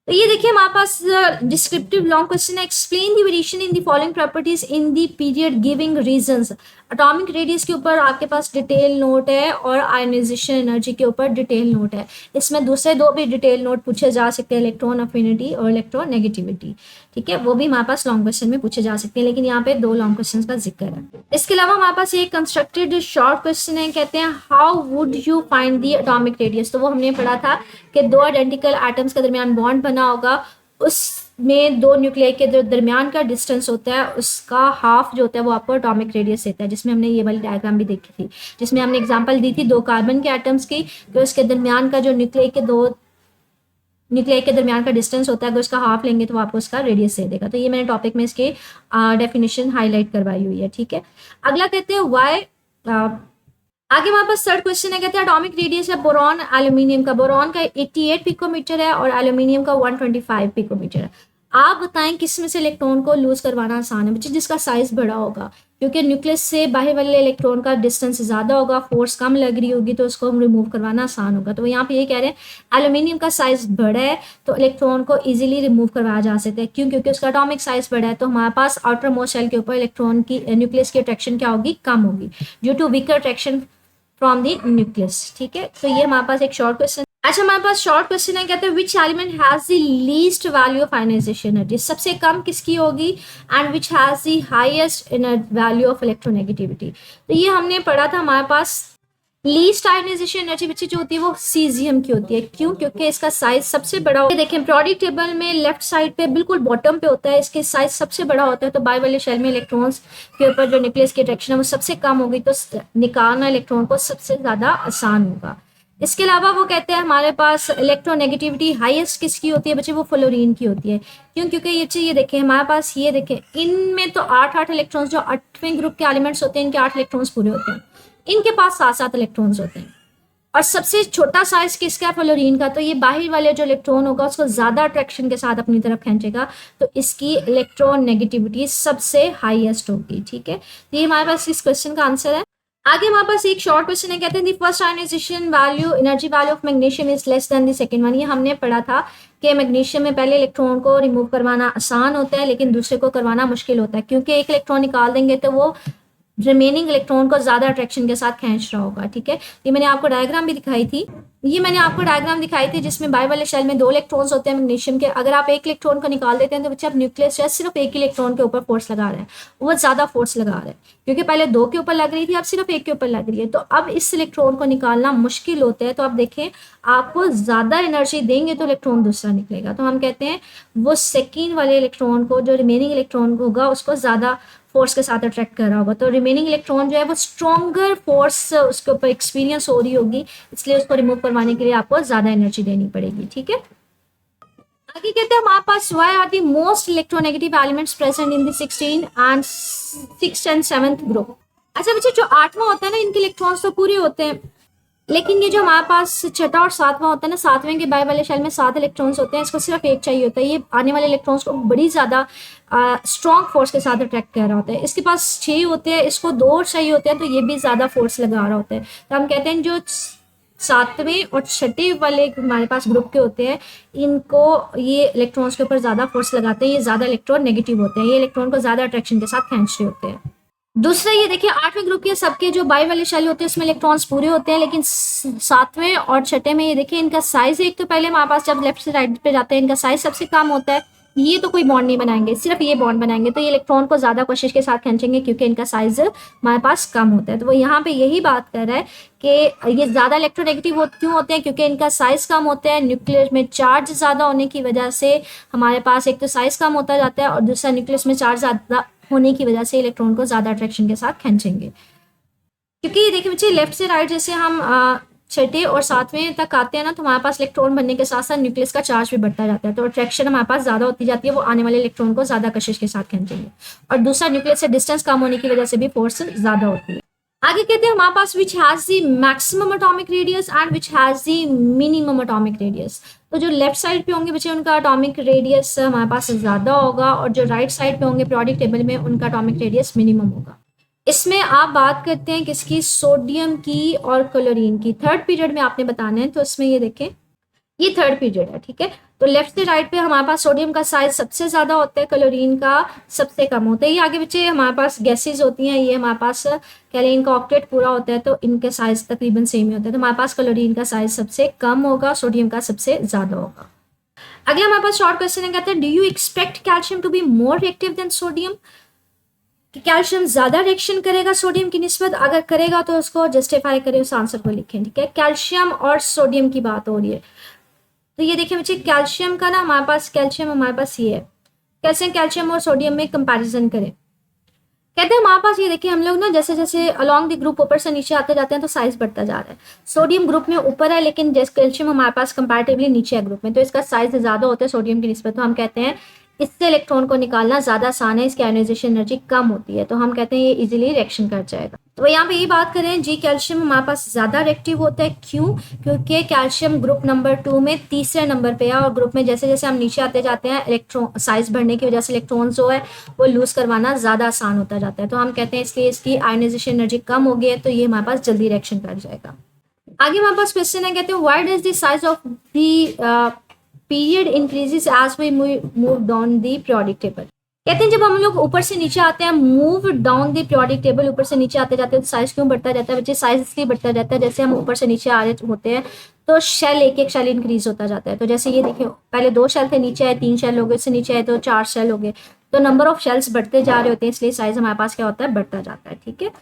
तो ये देखिए हमारे पास डिस्क्रिप्टिव लॉन्ग क्वेश्चन है। Explain the variation in the following properties in the period giving reasons. Atomic radius के ऊपर आपके पास डिटेल नोट है और आयनाइजेशन एनर्जी के ऊपर डिटेल नोट है। इसमें दूसरे दो भी डिटेल नोट पूछे जा सकते हैं, इलेक्ट्रॉन अफिनिटी और इलेक्ट्रॉन नेगेटिविटी। ठीक है, वो भी हमारे पास लॉन्ग क्वेश्चन में पूछे जा सकते हैं, लेकिन यहाँ पे 2 लॉन्ग क्वेश्चन का जिक्र है। इसके अलावा हमारे पास एक कंस्ट्रक्टेड शॉर्ट क्वेश्चन है, कहते हैं how would you find the atomic radius. तो वो हमने पढ़ा था कि 2 आइडेंटिकल एटम्स के दरमियान बॉन्ड बना होगा, उसमें 2 न्यूक्लियाई के जो दरमियान का डिस्टेंस होता है उसका हाफ जो होता है वो आपको एटॉमिक रेडियस देता है, जिसमें हमने ये वाली डायग्राम भी देखी थी, जिसमें हमने एग्जांपल दी थी 2 कार्बन के एटम्स की, कि उसके दरमियान का जो न्यूक्लियाई के 2 न्यूक्लियाई के दरमियान का डिस्टेंस होता है, अगर उसका हाफ लेंगे तो वो आपको उसका रेडियस दे देगा। तो ये मैंने टॉपिक में इसके डेफिनेशन हाईलाइट करवाई हुई है, ठीक है। अगला कहते हैं वाई, आगे हमारे पास थर्ड क्वेश्चन है, कहते हैं एटॉमिक रेडियस है बोरॉन एल्यूमिनियम का, बोरॉन का 88 पिकोमीटर है और एल्यूमिनियम का 125 पिकोमीटर है। आप बताएं किस में से इलेक्ट्रॉन को लूज करवाना आसान है? बच्चे जिसका साइज बड़ा होगा, क्योंकि न्यूक्लियस से बाहर वाले इलेक्ट्रॉन का डिस्टेंस ज़्यादा होगा, फोर्स कम लग रही होगी, तो उसको हम रिमूव करवाना आसान होगा। तो यहाँ पे ये कह रहे हैं एल्यूमिनियम का साइज बड़ा है तो इलेक्ट्रॉन को इजीली रिमूव करवाया जा सकता है। क्यों? क्योंकि उसका एटॉमिक साइज बड़ा है, तो हमारे पास आउटर मोस्ट शेल के ऊपर इलेक्ट्रॉन की न्यूक्लियस की अट्रैक्शन क्या होगी? कम होगी, due to weaker attraction from the nucleus, ठीक है। तो ये हमारे पास एक शॉर्ट क्वेश्चन। अच्छा, हमारे पास शॉर्ट क्वेश्चन है, कहते हैं which element has the least value of ionization energy, सबसे कम किसकी होगी, and which has the highest value of electronegativity. तो ये हमने पढ़ा था, हमारे पास लीस्ट आयनाइजेशन एनर्जी बच्चे जो होती है वो सीजियम की होती है। क्यों? क्योंकि इसका साइज सबसे बड़ा होता है। देखें पीरियोडिक टेबल में लेफ्ट साइड पे बिल्कुल बॉटम पे होता है, इसके साइज सबसे बड़ा होता है, तो बाई वाले शेल में इलेक्ट्रॉन्स के ऊपर जो न्यूक्लियस की अट्रैक्शन है वो सबसे कम होगी, तो निकालना इलेक्ट्रॉन को सबसे ज्यादा आसान होगा। इसके अलावा वो कहते हैं हमारे पास इलेक्ट्रोनेगेटिविटी हाईएस्ट किसकी होती है बच्चे? वो फ्लोरीन की होती है। क्यों? क्योंकि ये देखें हमारे पास, ये देखें इनमें तो 8 इलेक्ट्रॉन्स, जो 8वें ग्रुप के एलिमेंट्स होते हैं इनके 8 इलेक्ट्रॉन्स पूरे होते हैं, इनके पास 7 इलेक्ट्रॉन्स होते हैं। और सबसे छोटा साइज किसका है? फ्लोरीन का। तो ये बाहर वाले जो इलेक्ट्रॉन होगा उसको ज्यादा अट्रैक्शन के साथ अपनी तरफ खींचेगा, तो इसकी इलेक्ट्रोनेगेटिविटी सबसे हाईएस्ट होगी, ठीक है। तो ये हमारे पास इस क्वेश्चन का आंसर है। आगे हमारे पास एक शॉर्ट क्वेश्चन है, कहते हैं the first ionization value, energy value of magnesium is less than the second one. ये हमने पढ़ा था कि मैग्नीशियम में पहले इलेक्ट्रॉन को रिमूव करवाना आसान होता है लेकिन दूसरे को करवाना मुश्किल होता है, क्योंकि एक इलेक्ट्रॉन निकाल देंगे तो वो रिमेनिंग इलेक्ट्रॉन को ज्यादा अट्रैक्शन के साथ खींच रहा होगा, ठीक है। ये मैंने आपको डायग्राम भी दिखाई थी, जिसमें बाई वाले शेल में 2 इलेक्ट्रॉन्स होते हैं मैग्नीशियम के। अगर आप एक इलेक्ट्रॉन को निकाल देते हैं तो बच्चे आप न्यूक्लियस जो है सिर्फ एक इलेक्ट्रॉन के ऊपर फोर्स लगा रहे हैं, वो ज्यादा फोर्स लगा रहे हैं, क्योंकि पहले 2 के ऊपर लग रही थी, अब सिर्फ एक के ऊपर लग रही है। तो अब इस इलेक्ट्रॉन को निकालना मुश्किल होता है। तो आप देखें आपको ज्यादा एनर्जी देंगे तो इलेक्ट्रॉन दूसरा निकलेगा, तो हम कहते हैं वो सेकेंड वाले इलेक्ट्रॉन को, जो रिमेनिंग इलेक्ट्रॉन होगा उसको ज्यादा फोर्स के साथ अट्रैक्ट कर रहा होगा, तो रिमेनिंग इलेक्ट्रॉन जो है वो स्ट्रॉन्गर फोर्स उसके ऊपर एक्सपीरियंस हो रही होगी, इसलिए उसको रिमूव करवाने के लिए आपको ज्यादा एनर्जी देनी पड़ेगी, ठीक है। आगे कहते हैं हमारे पास why are the most electronegative elements present in the 16 and 6th and 7th group. अच्छा बच्चे, जो 8वां होता है ना, इनके इलेक्ट्रॉन्स तो पूरे होते हैं, लेकिन ये जो हमारे पास 6ठा और 7वां होता है ना, 7वें के बाई वाले शेल में 7 इलेक्ट्रॉन्स होते हैं, इसको सिर्फ एक चाहिए होता है, ये आने वाले इलेक्ट्रॉन्स को बड़ी ज्यादा स्ट्रॉन्ग फोर्स के साथ अट्रैक्ट कर रहा होता है। इसके पास 6 होते हैं, इसको 2 और चाहिए होते हैं, तो ये भी ज्यादा फोर्स लगा रहा होता है। तो हम कहते हैं जो 7वें और 6ठे वाले हमारे पास ग्रुप के होते हैं, इनको ये इलेक्ट्रॉन्स के ऊपर ज्यादा फोर्स लगाते हैं, ये ज्यादा इलेक्ट्रॉन नेगेटिव होते हैं, ये इलेक्ट्रॉन को ज्यादा अट्रैक्शन के साथ खींच रहे होते हैं। दूसरा ये देखिए 8वें ग्रुप के सबके जो बाई वाले शेल होते हैं इसमें इलेक्ट्रॉन्स पूरे होते हैं, लेकिन 7वें और 6ठे में ये देखिए इनका साइज, एक तो पहले हमारे पास जब लेफ्ट से राइट पे जाते हैं इनका साइज सबसे कम होता है, ये तो कोई बॉन्ड नहीं बनाएंगे, सिर्फ ये बॉन्ड बनाएंगे, तो ये इलेक्ट्रॉन को ज्यादा कोशिश के साथ खींचेंगे क्योंकि इनका साइज हमारे पास कम होता है। तो वो यहाँ पे यही बात कर रहा है कि ये ज्यादा इलेक्ट्रोनेगेटिव क्यों होते हैं, क्योंकि इनका साइज कम होता है, न्यूक्लियस में चार्ज ज्यादा होने की वजह से हमारे पास एक तो साइज कम होता जाता है और दूसरा न्यूक्लियस में चार्ज ज्यादा होने की वजह से इलेक्ट्रॉन को ज्यादा अट्रैक्शन के साथ खींचेंगे। क्योंकि देखिए बच्चे लेफ्ट से राइट जैसे हम 6ठे और 7वें तक आते हैं ना, तो हमारे पास इलेक्ट्रॉन बनने के साथ साथ न्यूक्लियस का चार्ज भी बढ़ता जाता है, तो अट्रैक्शन हमारे पास ज्यादा होती जाती है, वो आने वाले इलेक्ट्रॉन को ज्यादा कशिश के साथ खींचेंगे, और दूसरा न्यूक्लियस से डिस्टेंस कम होने की वजह से भी फोर्स ज्यादा होती है। आगे कहते हैं हमारे पास which has the maximum atomic radius and which has the minimum atomic radius. तो जो लेफ्ट साइड पे होंगे बच्चे उनका एटॉमिक रेडियस हमारे पास ज्यादा होगा, और जो राइट साइड पे होंगे पीरियोडिक टेबल में उनका एटॉमिक रेडियस मिनिमम होगा। इसमें आप बात करते हैं किसकी? सोडियम की और क्लोरीन की। थर्ड पीरियड में आपने बताना है, तो इसमें ये देखें ये थर्ड पीरियड है, ठीक है। तो लेफ्ट से राइट पे हमारे पास सोडियम का साइज सबसे ज्यादा होता है, क्लोरीन का सबसे कम होता है। ये आगे बच्चे हमारे पास गैसेज होती हैं, ये हमारे पास कह लें इनका ऑक्टेट पूरा होता है, तो इनके साइज तकरीबन सेम ही होता है, तो हमारे पास क्लोरीन का साइज सबसे कम होगा, सोडियम का सबसे ज्यादा होगा। अगला हमारे पास शॉर्ट क्वेश्चन है, कहते हैं do you expect calcium to be more reactive than sodium. कि कैल्शियम ज्यादा रिएक्शन करेगा सोडियम की निस्बत, अगर करेगा तो उसको जस्टिफाई करें, उस आंसर को लिखें, ठीक है। कैल्शियम और सोडियम की बात हो रही है, तो ये देखिए बच्चे कैल्शियम का ना हमारे पास ये है, कैल्शियम और सोडियम में कंपैरिजन करें। कहते हैं हमारे पास ये देखिए हम लोग ना जैसे जैसे अलॉन्ग द ग्रुप ऊपर से नीचे आते जाते हैं तो साइज बढ़ता जा रहा है। सोडियम ग्रुप में ऊपर है लेकिन जैसे कैल्शियम हमारे पास कंपैरेटिवली नीचे है ग्रुप में, तो इसका साइज ज़्यादा होता है सोडियम की निस्बत, तो हम कहते हैं इससे इलेक्ट्रॉन को निकालना ज़्यादा आसान है, इसकी आयोनाइजेशन एनर्जी कम होती है, तो हम कहते हैं ये इजीली रिएक्शन कर जाएगा। तो यहाँ पे ये बात करें जी कैल्शियम हमारे पास ज़्यादा रिएक्टिव होता है, क्यों? क्योंकि कैल्शियम ग्रुप नंबर 2 में तीसरे नंबर पे है और ग्रुप में जैसे जैसे हम नीचे आते जाते हैं इलेक्ट्रॉन साइज बढ़ने की वजह से इलेक्ट्रॉन जो है वो लूज करवाना ज़्यादा आसान होता जाता है, तो हम कहते हैं इसलिए इसकी आयोनाइजेशन एनर्जी कम हो गई है, तो ये हमारे पास जल्दी रिएक्शन कर जाएगा। आगे हमारे पास क्वेश्चन है, कहते हैं why does the size of the period increases as we move down the periodic table. कहते हैं जब हम लोग ऊपर से नीचे आते हैं, move down the periodic table, ऊपर से नीचे आते जाते हैं तो साइज क्यों बढ़ता जाता है बच्चे? साइज इसलिए बढ़ता जाता है जैसे हम ऊपर से नीचे आ रहे होते हैं तो शेल एक एक शेल इंक्रीज होता जाता है, तो जैसे ये देखिए पहले 2 शेल थे, नीचे आए 3 शेल हो गए, इससे नीचे आए तो 4 शेल हो गए, तो नंबर ऑफ शेल्स बढ़ते जा रहे होते हैं, इसलिए साइज हमारे पास क्या होता है? बढ़ता जाता है। ठीक है,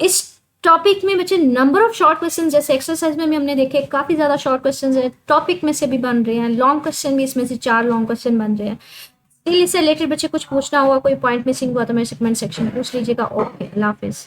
इस टॉपिक में बच्चे नंबर ऑफ शॉर्ट क्वेश्चन जैसे एक्सरसाइज में भी हमने देखे काफी ज्यादा शॉर्ट क्वेश्चन है, टॉपिक में से भी बन रहे हैं, लॉन्ग क्वेश्चन भी इसमें से 4 लॉन्ग क्वेश्चन बन रहे हैं। स्टिल इससे रिलेटेड बच्चे कुछ पूछना हुआ, कोई पॉइंट मिसिंग हुआ तो मेरे कमेंट सेक्शन में पूछ लीजिएगा। ओके, अल्लाह हाफिज।